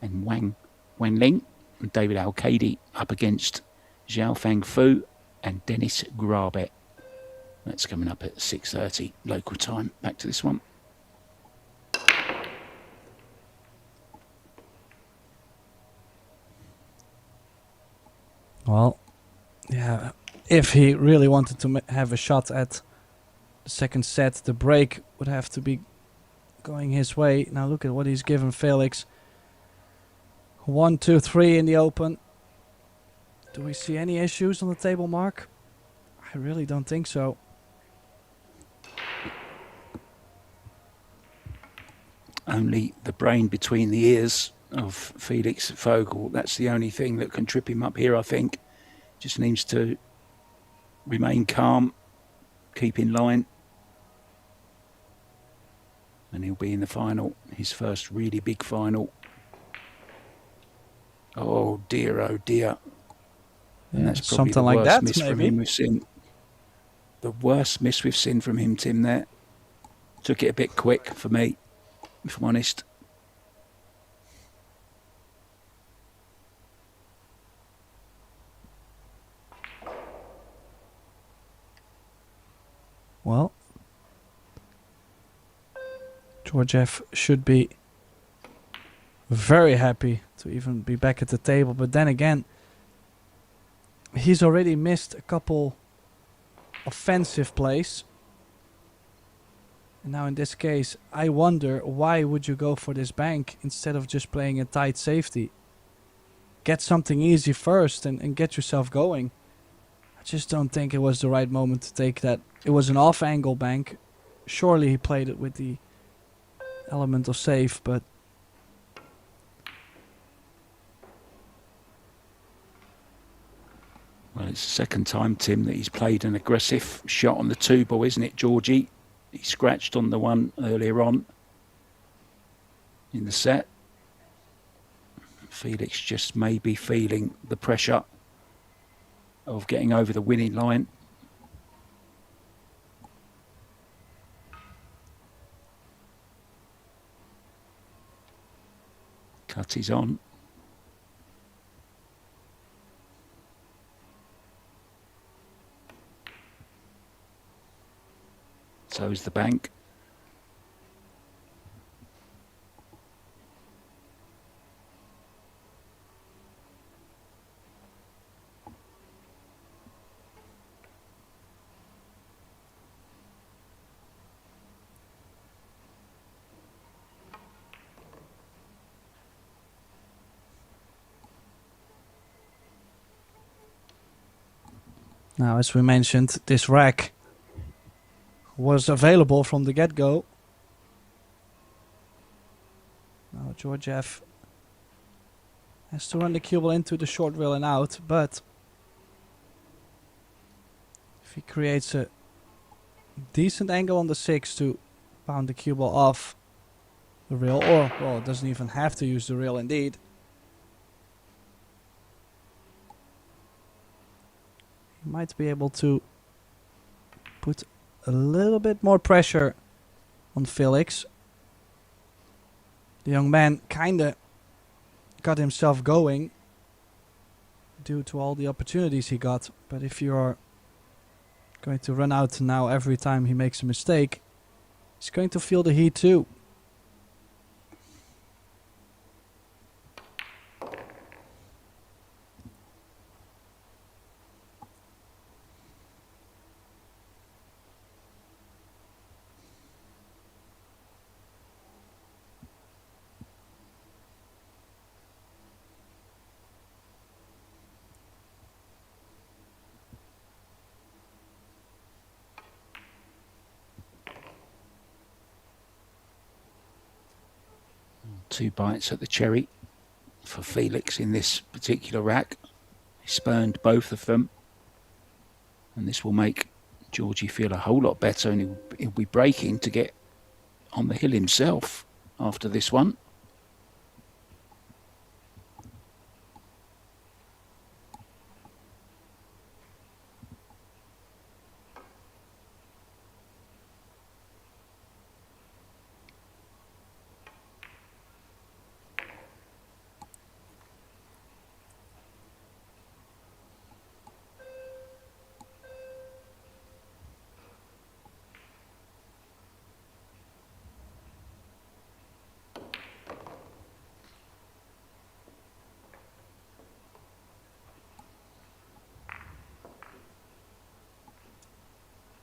and Wang Wenling, and David Al-Kadi up against Zhao Fang Fu and Dennis Grabet. That's coming up at 6:30 local time. Back to this one. Well, yeah, if he really wanted to have a shot at the second set, the break would have to be going his way. Now look at what he's given Felix. 1, 2, 3 in the open. Do we see any issues on the table, Mark? I really don't think so. Only the brain between the ears of Felix Vogel. That's the only thing that can trip him up here, I think. Just needs to remain calm, keep in line, and he'll be in the final, his first really big final. Oh dear, oh dear. And that's probably something the like worst that, miss from maybe. him we've seen. The worst miss we've seen from him, Tim, there. Took it a bit quick for me, if I'm honest. Well, Georgiev should be very happy to even be back at the table, but then again, he's already missed a couple offensive plays. And now in this case, I wonder, why would you go for this bank instead of just playing a tight safety? Get something easy first and get yourself going. I just don't think it was the right moment to take that. It was an off-angle bank. Surely he played it with the element of safe, but Well, it's the second time, Tim, that he's played an aggressive shot on the 2 ball, isn't it, Georgie? He scratched on the one earlier on in the set. Felix just may be feeling the pressure of getting over the winning line. Cut is on. So is the bank. now, as we mentioned, this rack was available from the get-go. Now Georgiev has to run the cue ball into the short rail and out, but if he creates a decent angle on the 6 to pound the cue ball off the rail, or, well, it doesn't even have to use the rail indeed. He might be able to put a little bit more pressure on Felix. The young man kinda got himself going due to all the opportunities he got. But if you're going to run out now every time he makes a mistake, he's going to feel the heat too. Two bites at the cherry for Felix in this particular rack. He spurned both of them, and this will make Georgie feel a whole lot better, and he'll be breaking to get on the hill himself after this one.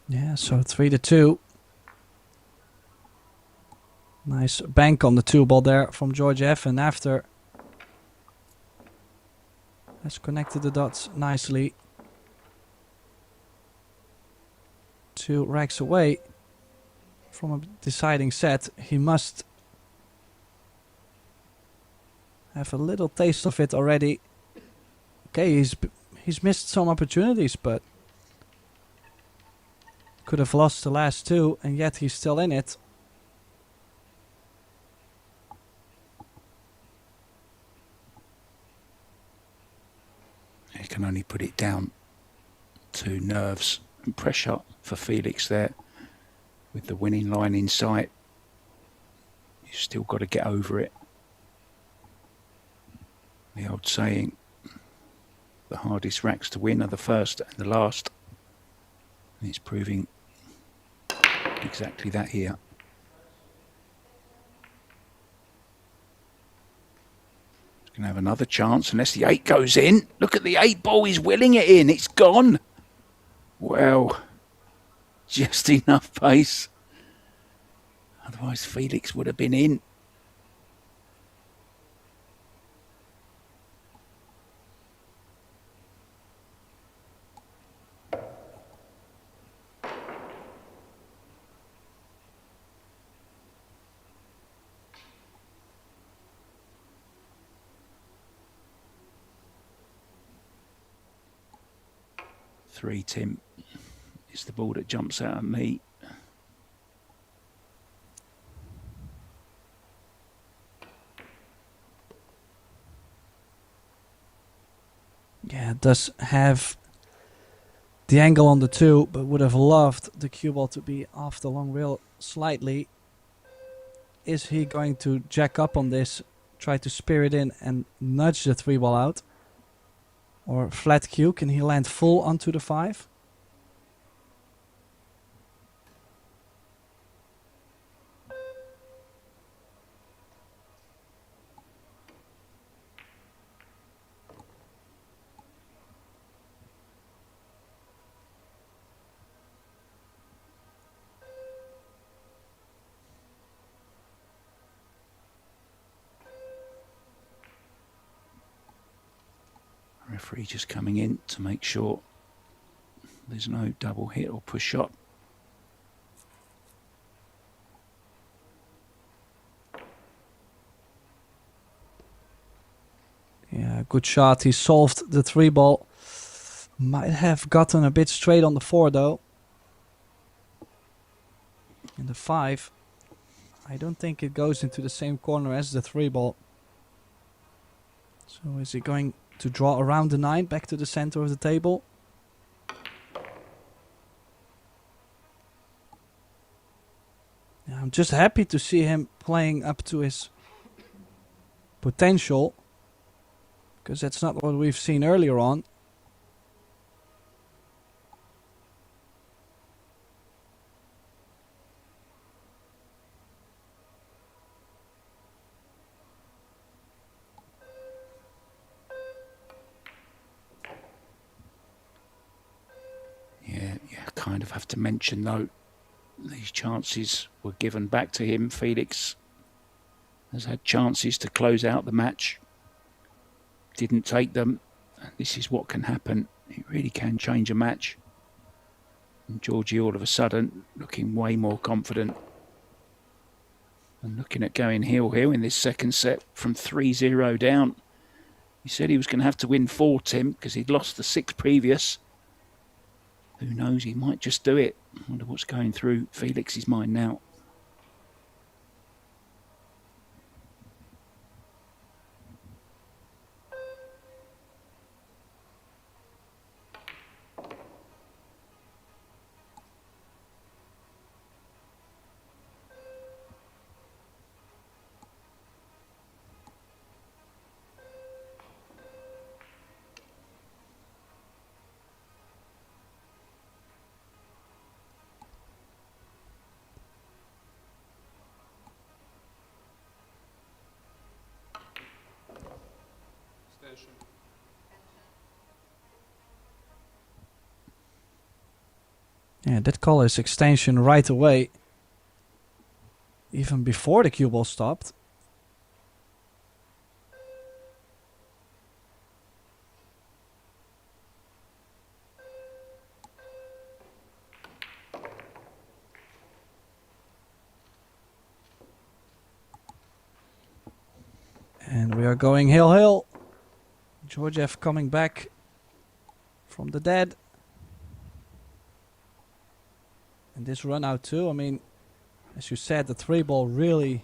Yeah, so 3-2. Nice bank on the 2-ball there from Georgiev, and after has connected the dots nicely. 2 racks away from a deciding set. He must have a little taste of it already. Okay, he's missed some opportunities, but could have lost the last 2, and yet he's still in it. He can only put it down to nerves and pressure for Felix there. With the winning line in sight, you've still got to get over it. The old saying, the hardest racks to win are the first and the last. And it's proving exactly that here. He's going to have another chance unless the 8 goes in. Look at the 8 ball, he's willing it in. It's gone. Well, just enough pace. Otherwise Felix would have been in. Three, Tim, is the ball that jumps out at me. Yeah, it does have the angle on the 2, but would have loved the cue ball to be off the long rail slightly. Is he going to jack up on this, try to spear it in and nudge the 3 ball out? Or flat cue, can he land full onto the 5? Referee just coming in to make sure there's no double hit or push shot. Yeah, good shot. He solved the 3 ball. Might have gotten a bit straight on the 4 though. In the 5, I don't think it goes into the same corner as the 3 ball. So is he going to draw around the 9 back to the center of the table? Yeah, I'm just happy to see him playing up to his potential. because that's not what we've seen earlier on. Yeah, kind of have to mention though, these chances were given back to him. Felix has had chances to close out the match, didn't take them. This is what can happen. It really can change a match. And Georgie all of a sudden looking way more confident and looking at going heel-heel in this second set from 3-0 down. He said he was going to have to win 4, Tim, because he'd lost the 6 previous. Who knows, he might just do it. I wonder what's going through Felix's mind now. Yeah, that call is extension right away. Even before the cue ball stopped. And we are going heel-heel. Georgiev coming back from the dead. And this run out too, I mean, as you said, the 3-ball really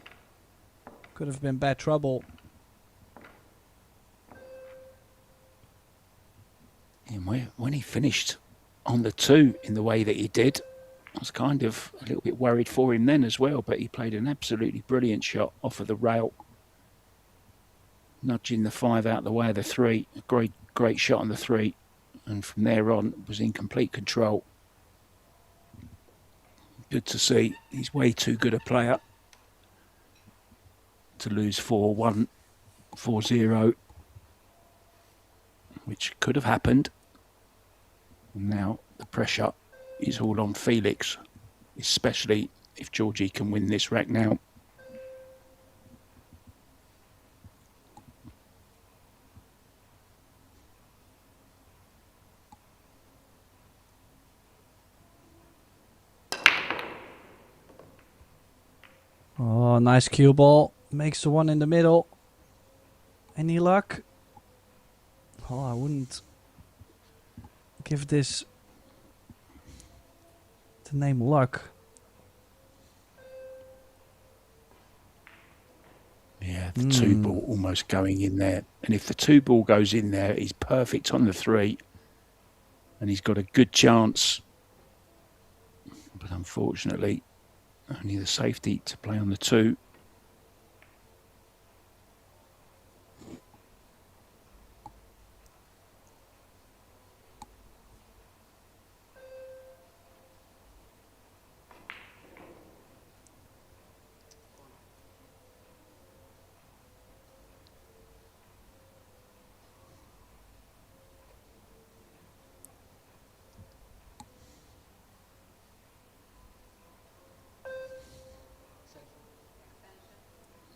could have been bad trouble. And when he finished on the 2 in the way that he did, I was kind of a little bit worried for him then as well, but he played an absolutely brilliant shot off of the rail, nudging the 5 out the way of the 3. A great shot on the 3, and from there on was in complete control. Good to see. He's way too good a player to lose 4-1, 4-0, which could have happened. And now the pressure is all on Felix, especially if Georgie can win this rack now. Oh, nice cue ball. Makes the one in the middle. Any luck? Oh, I wouldn't give this the name luck. Yeah, the 2-ball almost going in there. And if the 2-ball goes in there, he's perfect on the 3. And he's got a good chance. But unfortunately, only the safety to play on the 2.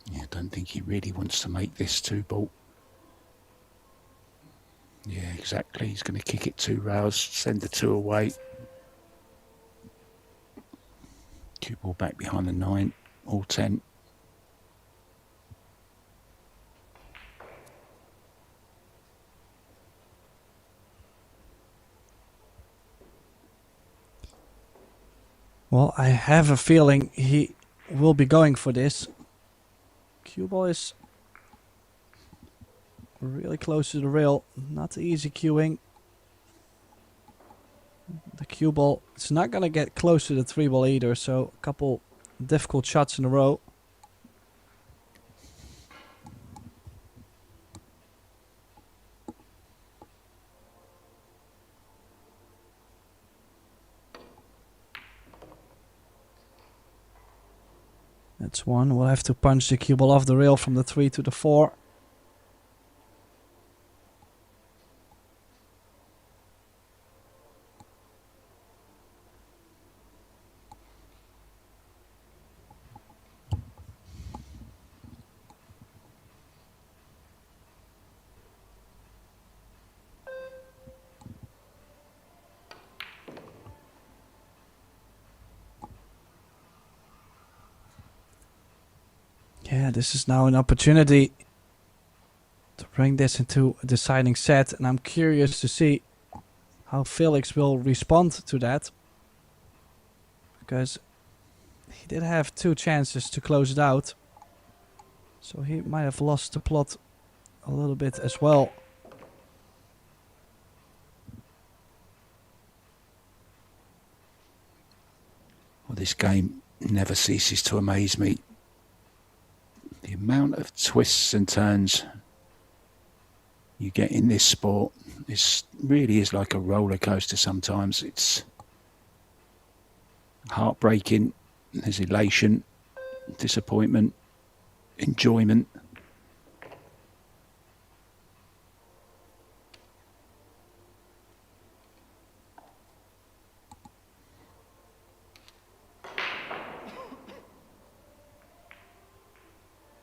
Yeah, I don't think he really wants to make this 2-ball. Yeah, exactly. He's going to kick it 2 rails, send the 2 away. Cue ball back behind the 9, all 10. Well, I have a feeling he will be going for this. Cue ball is really close to the rail. Not easy cueing. The cue ball, it's not going to get close to the 3-ball either, so a couple difficult shots in a row. That's one. We'll have to punch the cue ball off the rail from the 3 to the 4. Yeah, this is now an opportunity to bring this into a deciding set, and I'm curious to see how Felix will respond to that, because he did have 2 chances to close it out, so he might have lost the plot a little bit as well. Well, this game never ceases to amaze me. The amount of twists and turns you get in this sport really is like a roller coaster sometimes. It's heartbreaking, there's elation, disappointment, enjoyment.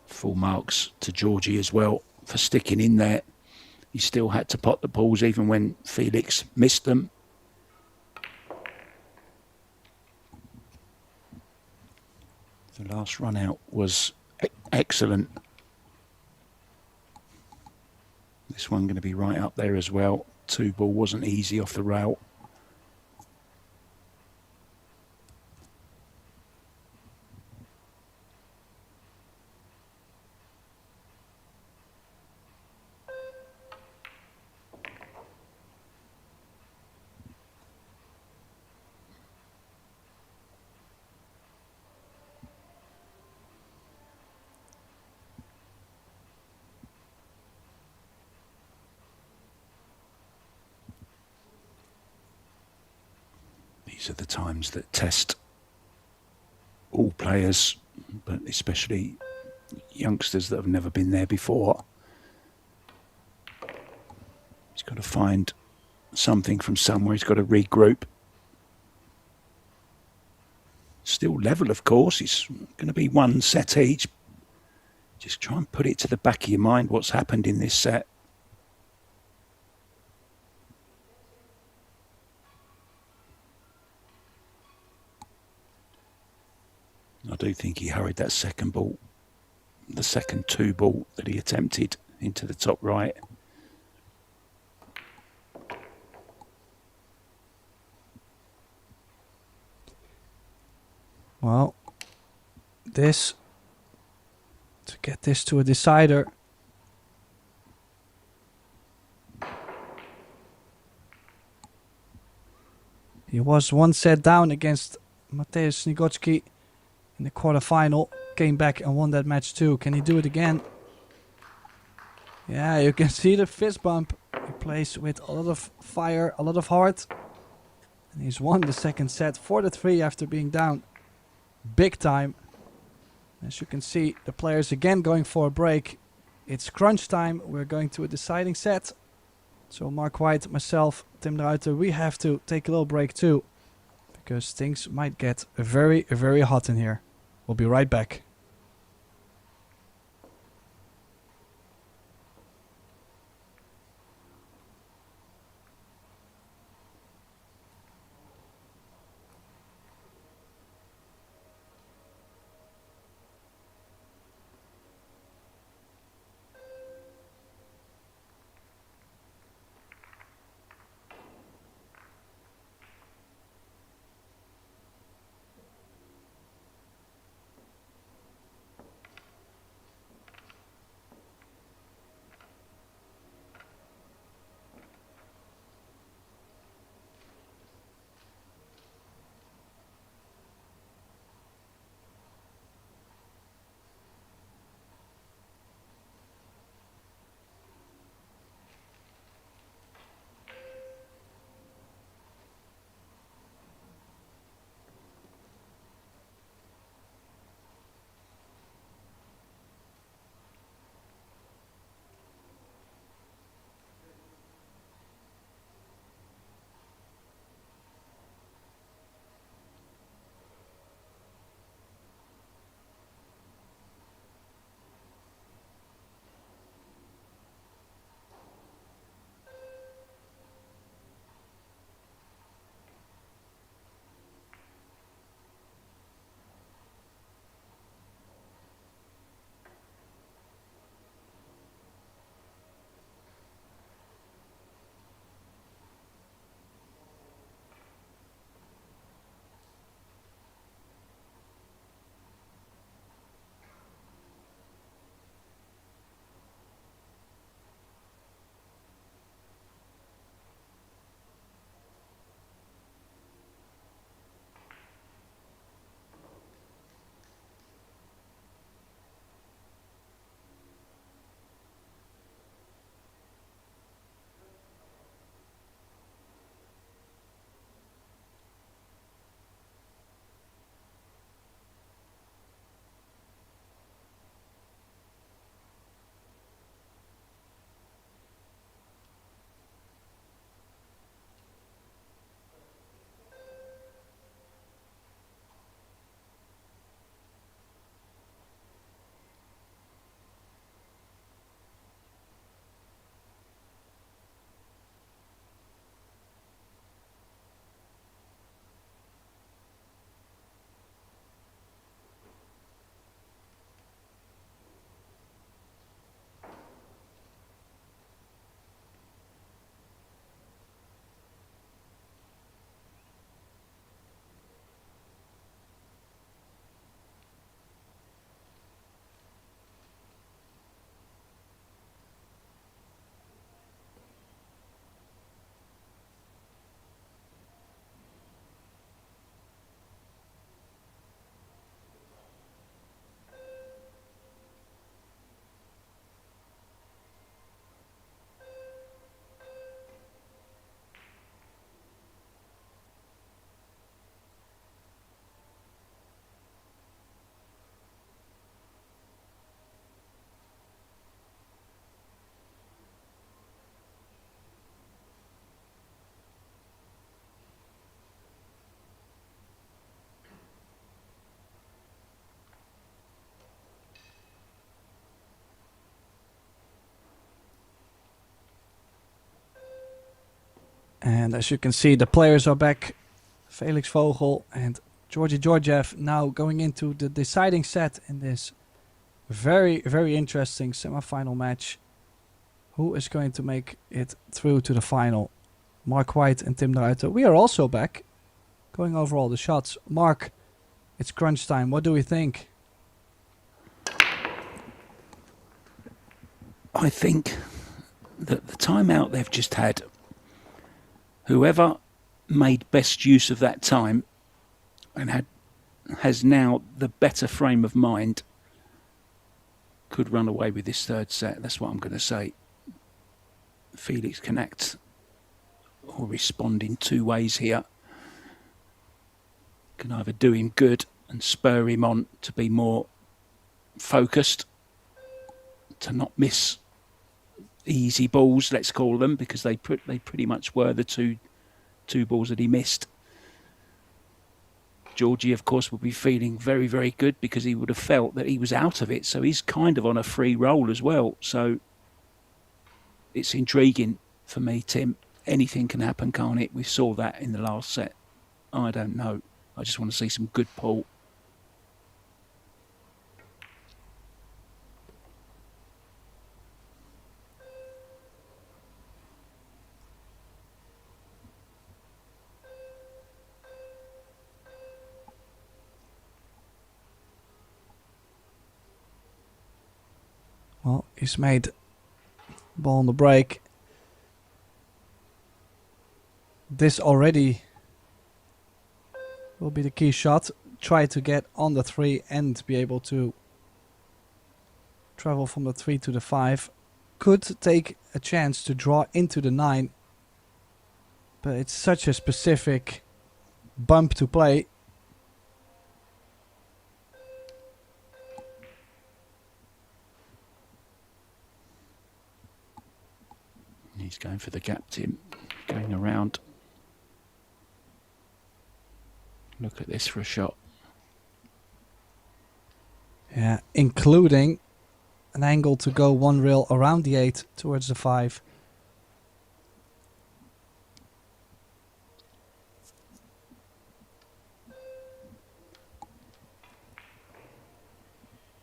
Full marks to Georgie as well for sticking in there. He still had to pot the balls even when Felix missed them. The last run out was excellent. This one going to be right up there as well. 2 ball wasn't easy off the rail. These are the times that test all players, but especially youngsters that have never been there before. He's got to find something from somewhere. He's got to regroup. Still level, of course. It's going to be 1 set each. Just try and put it to the back of your mind what's happened in this set. I do think he hurried that second ball, the second 2 ball that he attempted into the top right. Well, to get this to a decider. He was 1 set down against Mateusz Snigocki in the quarterfinal. Came back and won that match too. Can he do it again? Yeah, you can see the fist bump. He plays with a lot of fire, a lot of heart. And he's won the second set 4-3 after being down big time. As you can see, the players again going for a break. It's crunch time. We're going to a deciding set. So Mark White, myself, Tim de Ruiter, we have to take a little break too, because things might get very, very hot in here. We'll be right back. And as you can see, the players are back. Felix Vogel and Georgiev now going into the deciding set in this very, very interesting semi-final match. Who is going to make it through to the final? Mark White and Tim de Ruiter. We are also back, going over all the shots. Mark, it's crunch time. What do we think? I think that the timeout they've just had, whoever made best use of that time and has now the better frame of mind could run away with this third set. That's what I'm going to say. Felix can act or respond in two ways here. Can either do him good and spur him on to be more focused, to not miss easy balls, let's call them, because they pretty much were the two balls that he missed. Georgie, of course, will be feeling very, very good because he would have felt that he was out of it. So he's kind of on a free roll as well. So it's intriguing for me, Tim. Anything can happen, can't it? We saw that in the last set. I don't know. I just want to see some good pool. Well, he's made ball on the break. This already will be the key shot. Try to get on the 3 and be able to travel from the 3 to the 5. Could take a chance to draw into the 9. But it's such a specific bump to play. He's going for the gap, Tim. Going around. Look at this for a shot. Yeah, including an angle to go 1 rail around the 8 towards the 5.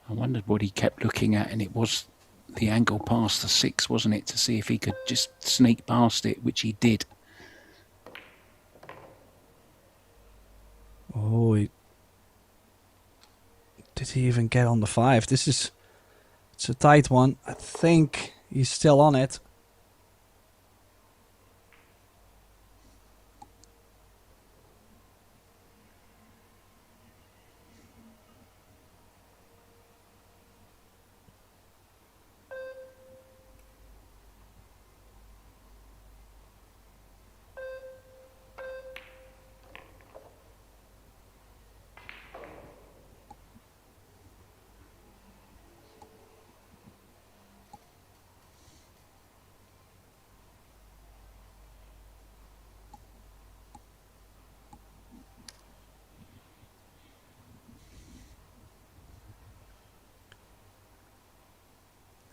I wondered what he kept looking at, and it was the angle past the 6, wasn't it? To see if he could just sneak past it, which he did. Oh, did he even get on the 5? It's a tight one. I think he's still on it.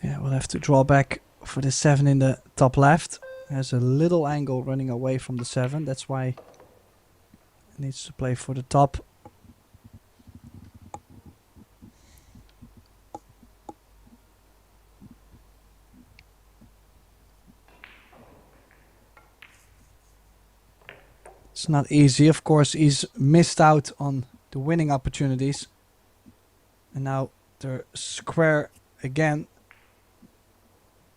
Yeah, we'll have to draw back for the 7 in the top left. There's a little angle running away from the 7. That's why it needs to play for the top. It's not easy. Of course, he's missed out on the winning opportunities. And now they're square again.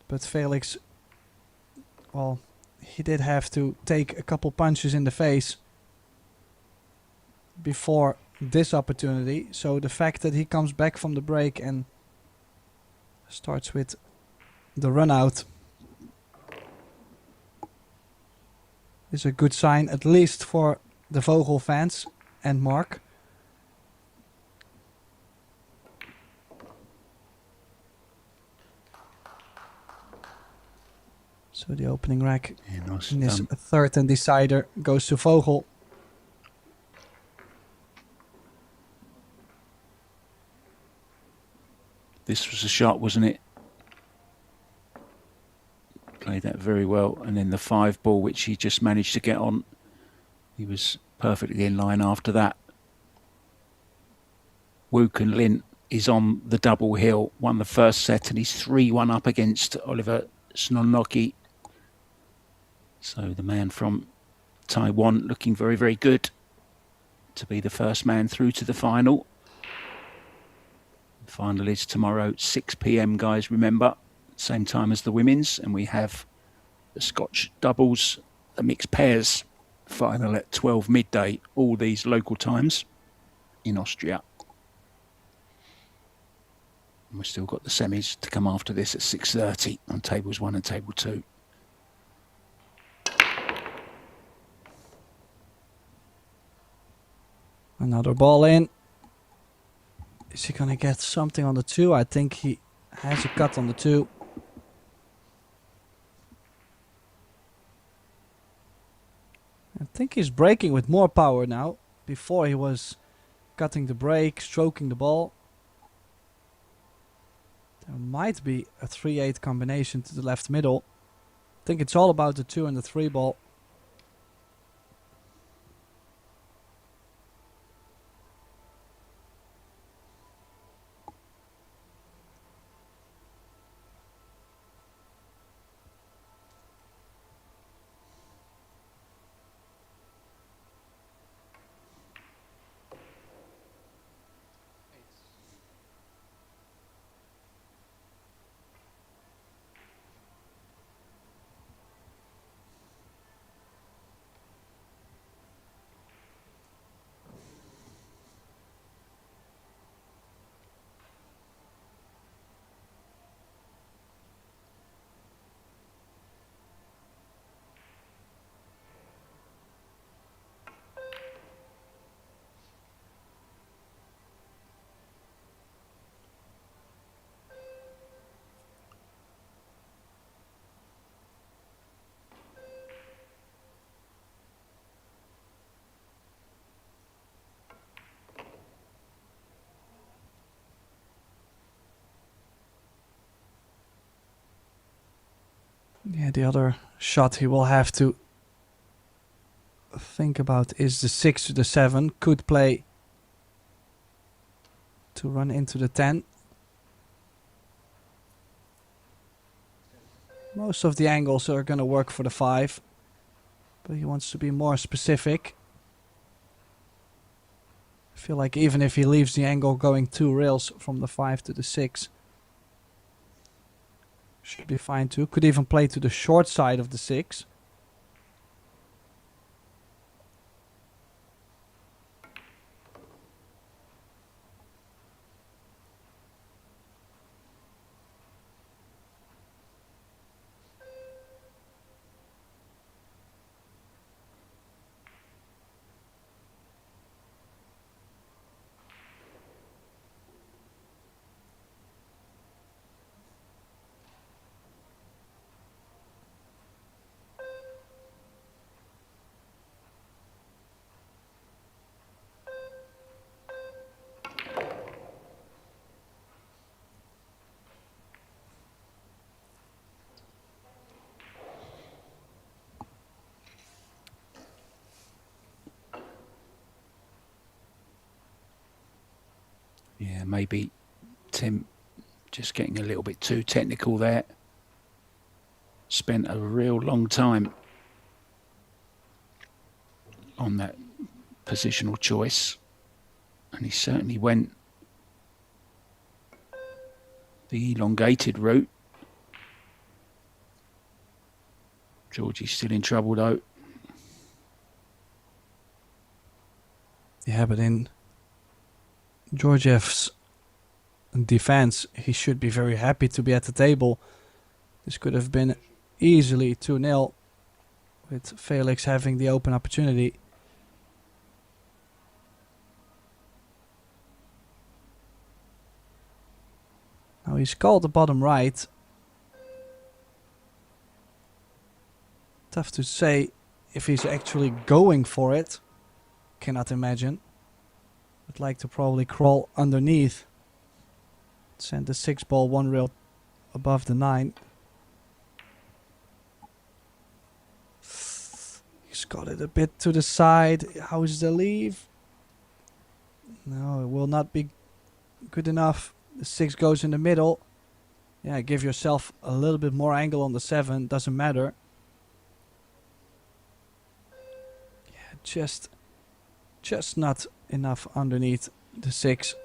But Felix, well, he did have to take a couple punches in the face before this opportunity. So the fact that he comes back from the break and starts with the run out is a good sign, at least for the Vogel fans and Mark. So the opening rack in this third and decider goes to Vogel. This was a shot, wasn't it? Played that very well. And then the 5 ball, which he just managed to get on, he was perfectly in line after that. Wook and Lint is on the double hill, won the first set, and he's 3-1 up against Oliver Snonoki. So the man from Taiwan looking very, very good to be the first man through to the final. The final is tomorrow, 6 p.m, guys, remember. Same time as the women's. And we have the Scotch doubles, the mixed pairs final at 12 midday, all these local times in Austria. And we've still got the semis to come after this at 6:30 on tables 1 and table 2. Another ball in. Is he gonna get something on the 2? I think he has a cut on the 2. I think he's breaking with more power now. Before he was cutting the break, stroking the ball. There might be a 3-8 combination to the left middle. I think it's all about the 2 and the 3 ball. Yeah, the other shot he will have to think about is the 6 to the 7. Could play to run into the 10. Most of the angles are going to work for the 5, but he wants to be more specific. I feel like even if he leaves the angle going 2 rails from the 5 to the 6, should be fine too. Could even play to the short side of the 6. Yeah, maybe Tim just getting a little bit too technical there. Spent a real long time on that positional choice, and he certainly went the elongated route. Georgie's still in trouble though. Yeah, but in Georgiev's defense, he should be very happy to be at the table. This could have been easily 2-0 with Felix having the open opportunity. Now he's called the bottom right. Tough to say if he's actually going for it. Cannot imagine. Would like to probably crawl underneath. Send the 6 ball 1 rail above the 9. got it a bit to the side. How's the leave? No, it will not be good enough. The 6 goes in the middle. Yeah, give yourself a little bit more angle on the 7. Doesn't matter. Yeah, just not enough underneath the 6.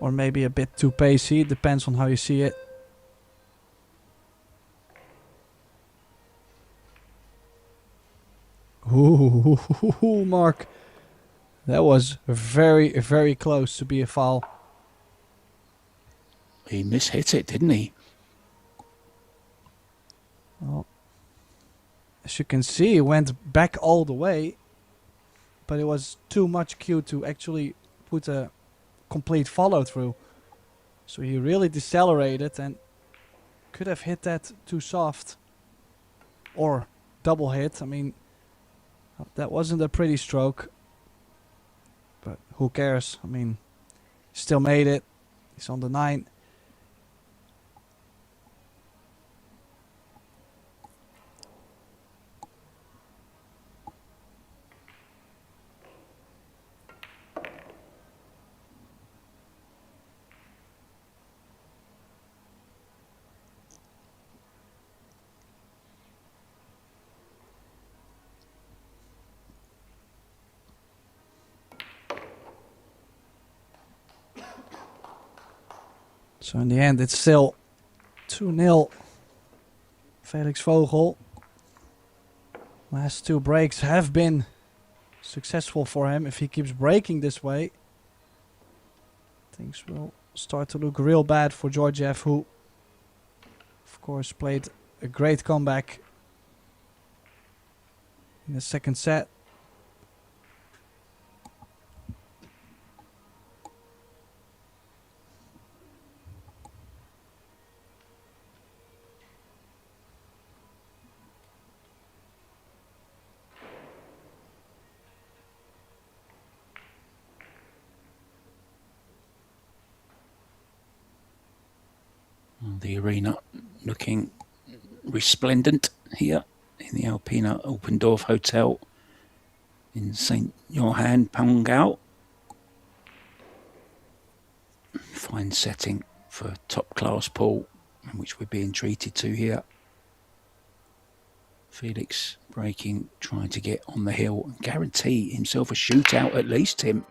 Or maybe a bit too pacey. Depends on how you see it. Ooh, Mark. That was very, very close to be a foul. He mishit it, didn't he? Well, as you can see, it went back all the way. But it was too much cue to actually put a complete follow through. So he really decelerated and could have hit that too soft. Or double hit. I mean, that wasn't a pretty stroke. But who cares? I mean, still made it. He's on the 9. So in the end, it's still 2-0. Felix Vogel. Last 2 breaks have been successful for him. If he keeps breaking this way, things will start to look real bad for Georgiev, who, of course, played a great comeback in the second set. The arena looking resplendent here in the Alpina Alpendorf Hotel in St. Johann, Pongau. Fine setting for top-class pool, in which we're being treated to here. Felix breaking, trying to get on the hill and guarantee himself a shootout at least, Tim.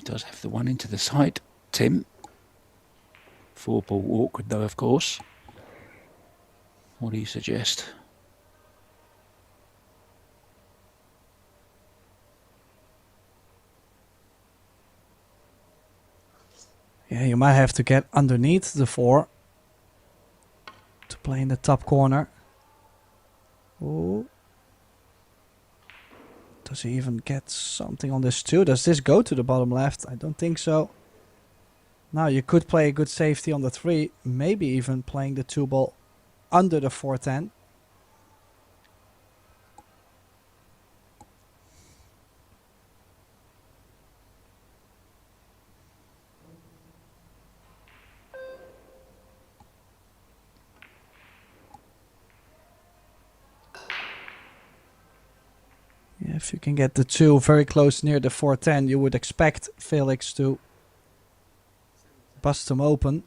Does have the one into the side, Tim. 4-ball awkward though, of course. What do you suggest? Yeah, you might have to get underneath the 4 to play in the top corner. Ooh. Does he even get something on this too? Does this go to the bottom left? I don't think so. Now you could play a good safety on the 3. Maybe even playing the 2-ball under the 410. If you can get the 2 very close near the 410, you would expect Felix to bust them open.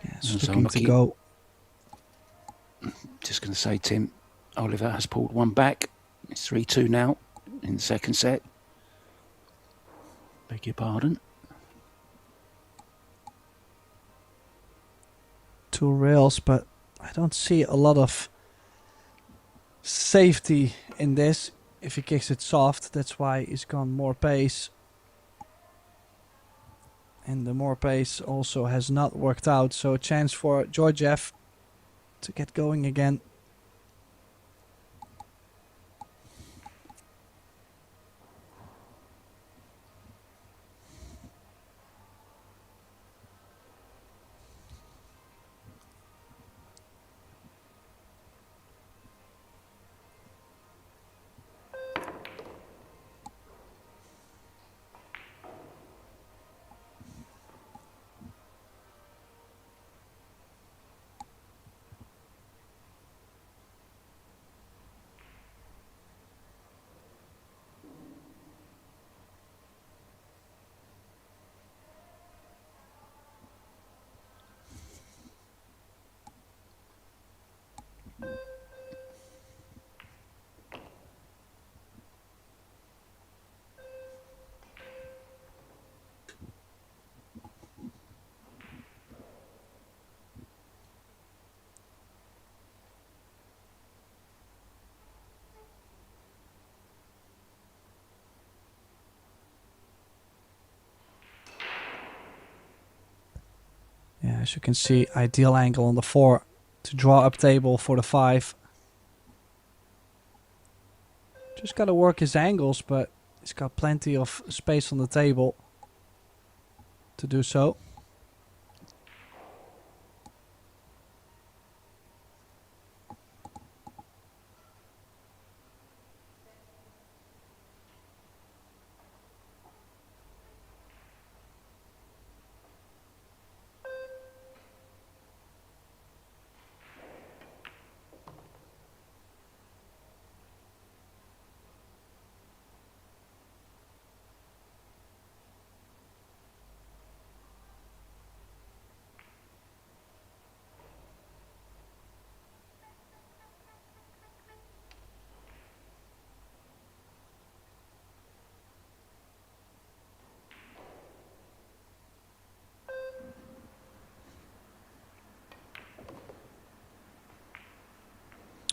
Yeah, it's looking to go. Just going to say, Tim, Oliver has pulled one back. It's 3-2 now in the second set. Beg your pardon. 2 rails, but I don't see a lot of safety in this if he kicks it soft. That's why he's gone more pace. And the more pace also has not worked out. So a chance for Georgiev to get going again. Yeah, as you can see, ideal angle on the 4 to draw up table for the 5. Just gotta work his angles, but he's got plenty of space on the table to do so.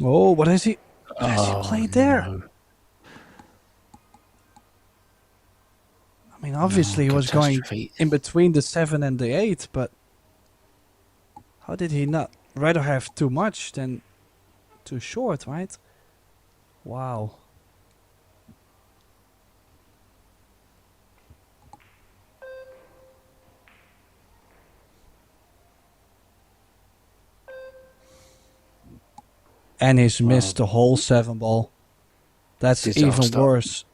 Oh, what has he played there? No. I mean, obviously he was going Catastrophe. in between the 7 and the 8, but how did he not rather have too much than too short, right? Wow. And he's missed the whole 7 ball. That's Disaster. even worse.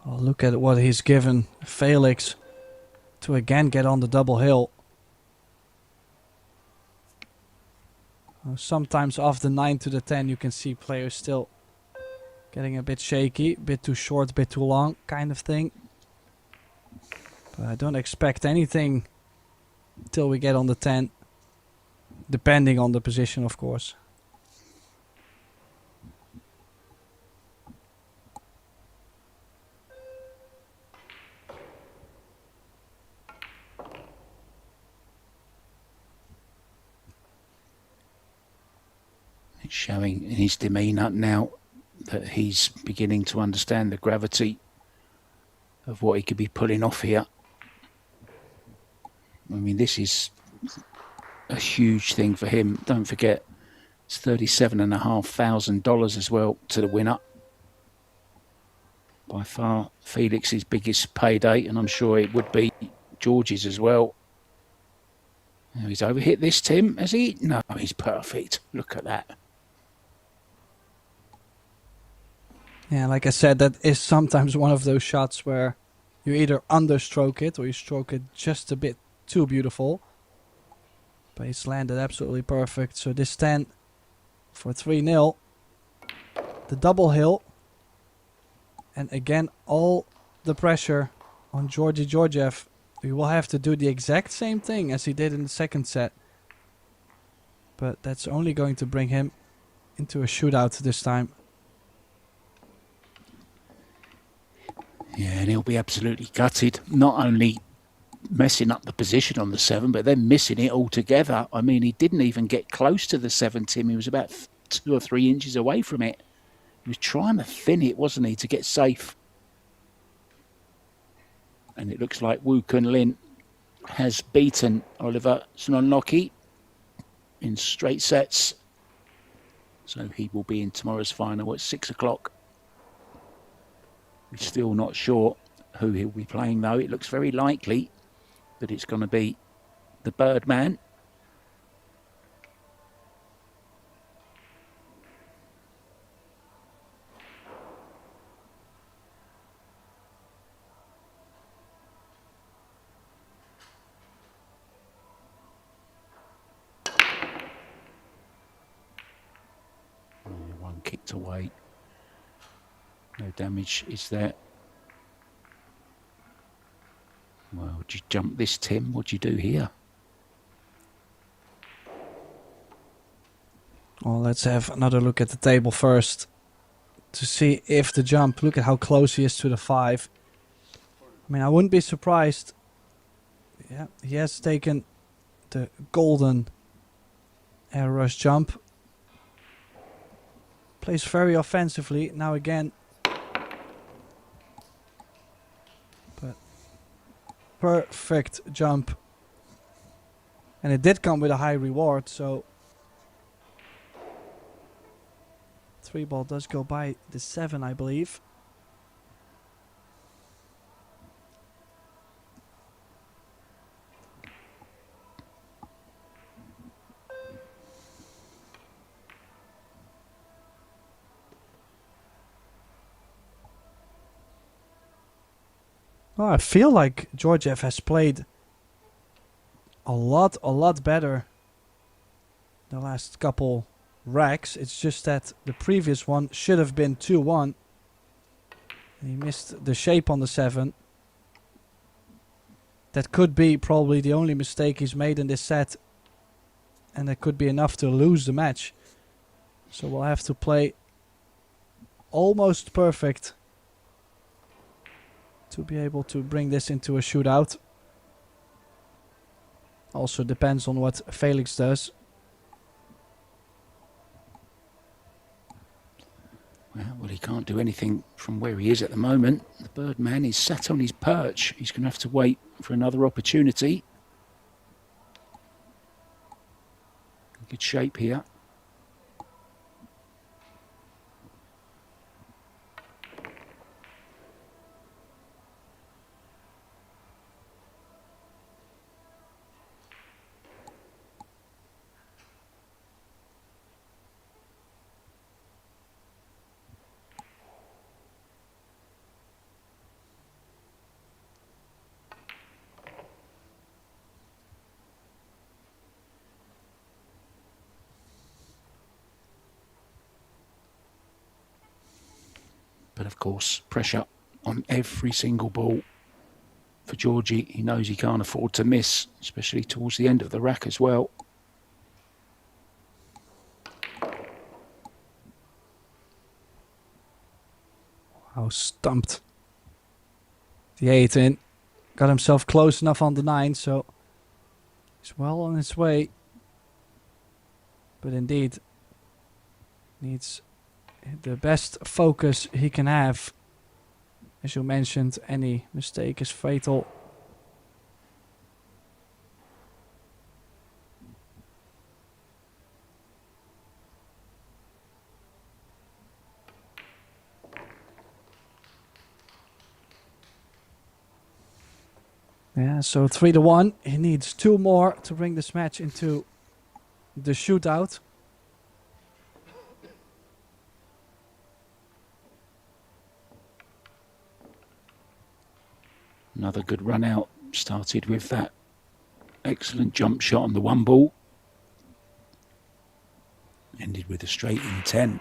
Oh, look at what he's given Felix to again get on the double hill. Sometimes off the 9 to the 10 you can see players still getting a bit shaky, bit too short, bit too long kind of thing. But I don't expect anything till we get on the 10. Depending on the position, of course. It's showing in his demeanour now that he's beginning to understand the gravity of what he could be pulling off here. I mean, this is a huge thing for him. Don't forget, it's $37,500 as well to the winner. By far Felix's biggest payday, and I'm sure it would be George's as well. Now he's overhit this, Tim, has he? No, he's perfect. Look at that. Yeah, like I said, that is sometimes one of those shots where you either understroke it or you stroke it just a bit too beautiful. But he's landed absolutely perfect. So this 10 for 3-0. The double hill. And again, all the pressure on Georgiev. He will have to do the exact same thing as he did in the second set. But that's only going to bring him into a shootout this time. Yeah, and he'll be absolutely gutted. Not only messing up the position on the 7, but then missing it altogether. I mean, he didn't even get close to the 7, Tim. He was about 2 or 3 inches away from it. He was trying to thin it, wasn't he, to get safe. And it looks like Woo Kun Lin has beaten Oliver Snonnoki in straight sets. So he will be in tomorrow's final at 6 o'clock. We're still not sure who he'll be playing, though. It looks very likely that it's going to be the Birdman. One kicked away. No damage is there. Well, would you jump this, Tim? What'd you do here? Well, let's have another look at the table first to see if the jump, look at how close he is to the 5. I mean, I wouldn't be surprised. Yeah, he has taken the golden air rush jump. Plays very offensively. Now again. But perfect jump. And it did come with a high reward, so 3 ball does go by the 7, I believe. Well, I feel like Georgiev has played a lot better the last couple racks. It's just that the previous one should have been 2-1. And he missed the shape on the 7. That could be probably the only mistake he's made in this set. And that could be enough to lose the match. So we'll have to play almost perfect to be able to bring this into a shootout. Also depends on what Felix does. Well, he can't do anything from where he is at the moment. The Birdman is sat on his perch. He's going to have to wait for another opportunity. Good shape here. But of course, pressure on every single ball for Georgie. He knows he can't afford to miss, especially towards the end of the rack as well. Wow, stumped. The 8 in. Got himself close enough on the 9, so he's well on his way. But indeed, needs the best focus he can have. As you mentioned, any mistake is fatal. Yeah, so 3-1. He needs 2 more to bring this match into the shootout. Another good run out. Started with that excellent jump shot on the 1 ball. Ended with a straight in 10.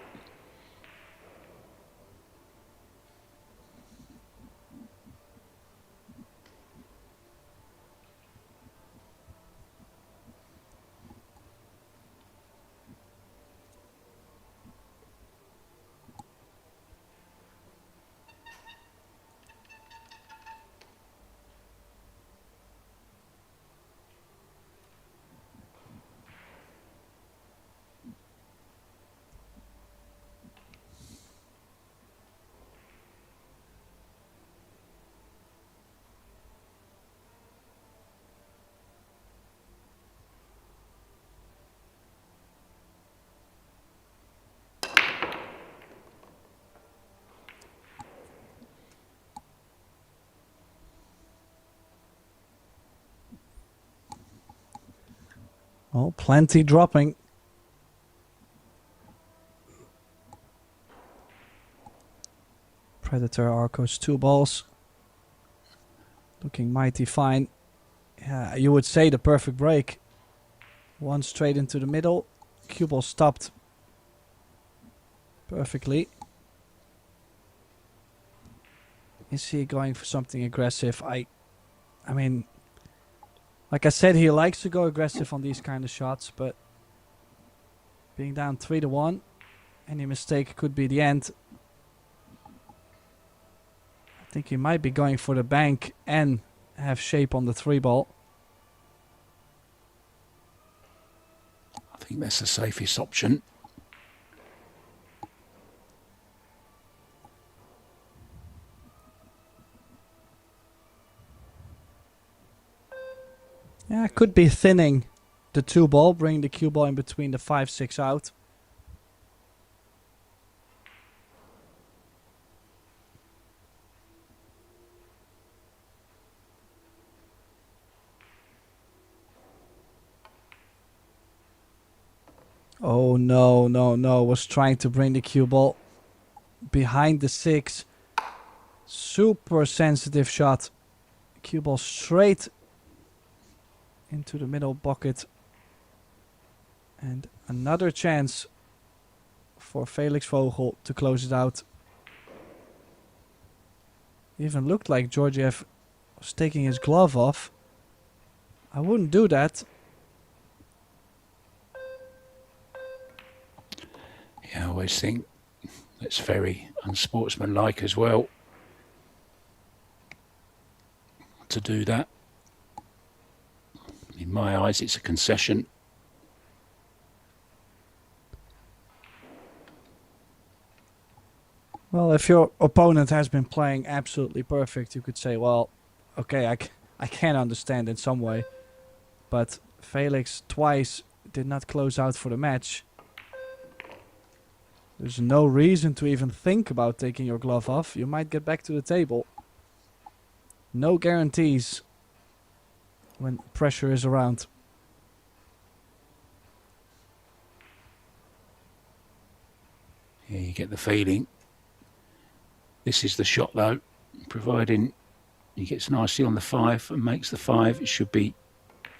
Well, plenty dropping. Predator Arcos 2 balls. Looking mighty fine. Yeah, you would say the perfect break. One straight into the middle. Cue ball stopped perfectly. Is he going for something aggressive? I mean, like I said, he likes to go aggressive on these kind of shots, but being down 3-1, any mistake could be the end. I think he might be going for the bank and have shape on the 3 ball. I think that's the safest option. Yeah, could be thinning the 2 ball, bring the cue ball in between the 5-6 out. Oh no, no, no, was trying to bring the cue ball behind the 6. Super sensitive shot. Cue ball straight into the middle bucket. And another chance for Felix Vogel to close it out. Even looked like Georgiev was taking his glove off. I wouldn't do that. Yeah, I always think that's very unsportsmanlike as well to do that. In my eyes, it's a concession. Well, if your opponent has been playing absolutely perfect, you could say, well, okay, I can understand in some way. But Felix twice did not close out for the match. There's no reason to even think about taking your glove off. You might get back to the table. No guarantees when pressure is around. Yeah, you get the feeling. This is the shot though, providing he gets nicely on the 5 and makes the 5. It should be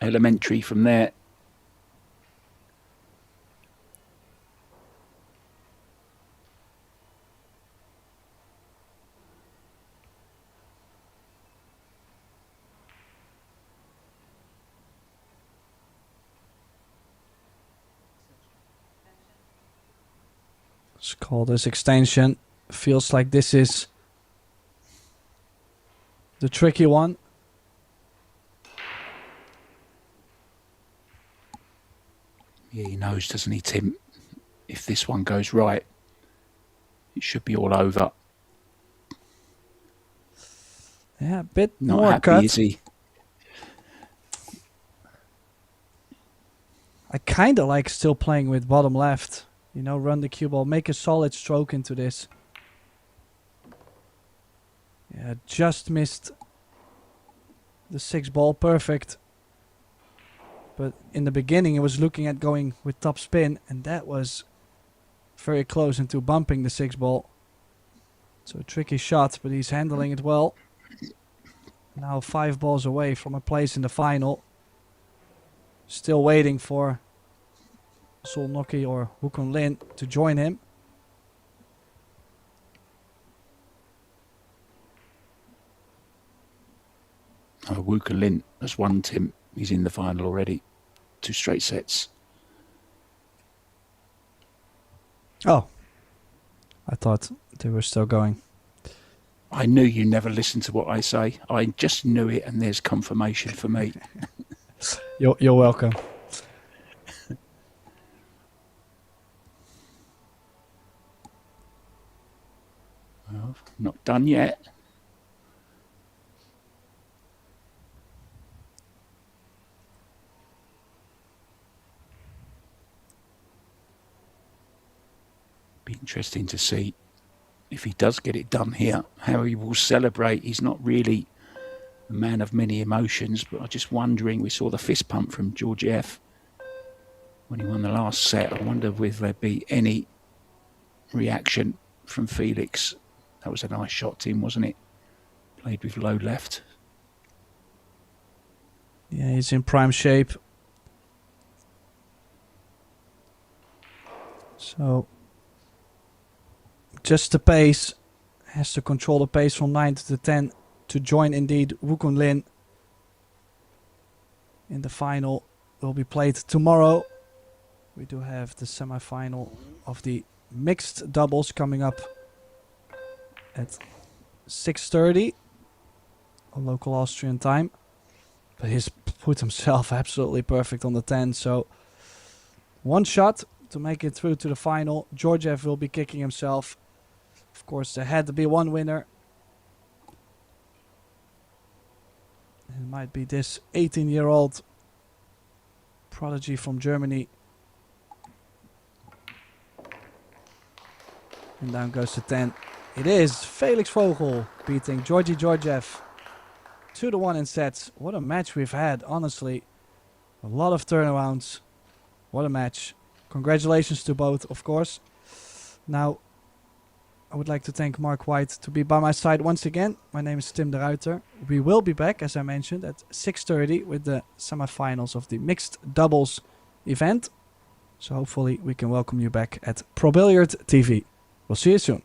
elementary from there. Let's call this extension. Feels like this is the tricky one. Yeah, he knows, doesn't he, Tim? If this one goes right, it should be all over. Yeah, a bit Not more happy, cut. is he? I kind of like still playing with bottom left. You know, run the cue ball, make a solid stroke into this. Yeah, just missed the 6 ball, perfect. But in the beginning, it was looking at going with top spin, and that was very close into bumping the 6 ball. So a tricky shot, but he's handling it well. Now 5 balls away from a place in the final. Still waiting for Solnoki or Hukon Lin to join him. Oh, Wuka Lin has won, Tim. He's in the final already. 2 straight sets. Oh, I thought they were still going. I knew you never listen to what I say. I just knew it, and there's confirmation for me. You're welcome. Well, not done yet. Be interesting to see if he does get it done here, how he will celebrate. He's not really a man of many emotions, but I'm just wondering, we saw the fist pump from Georgiev. when he won the last set. I wonder if there'd be any reaction from Felix. That was a nice shot, Tim, wasn't it? Played with low left. Yeah, he's in prime shape. So, just the pace. Has to control the pace from 9 to the 10 to join indeed Woo Kun Lin in the final. Will be played tomorrow. We do have the semi-final of the mixed doubles coming up at 6:30 on local Austrian time. But he's put himself absolutely perfect on the 10, so one shot to make it through to the final. Georgiev will be kicking himself. Of course, there had to be one winner. It might be this 18-year-old prodigy from Germany. And down goes the 10. It is Felix Vogel beating Georgiev 2-1 in sets. What a match we've had, honestly. A lot of turnarounds. What a match. Congratulations to both, of course. Now, I would like to thank Mark White to be by my side once again. My name is Tim de Ruiter. We will be back, as I mentioned, at 6:30 with the semifinals of the mixed doubles event. So hopefully we can welcome you back at Pro Billiard TV. We'll see you soon.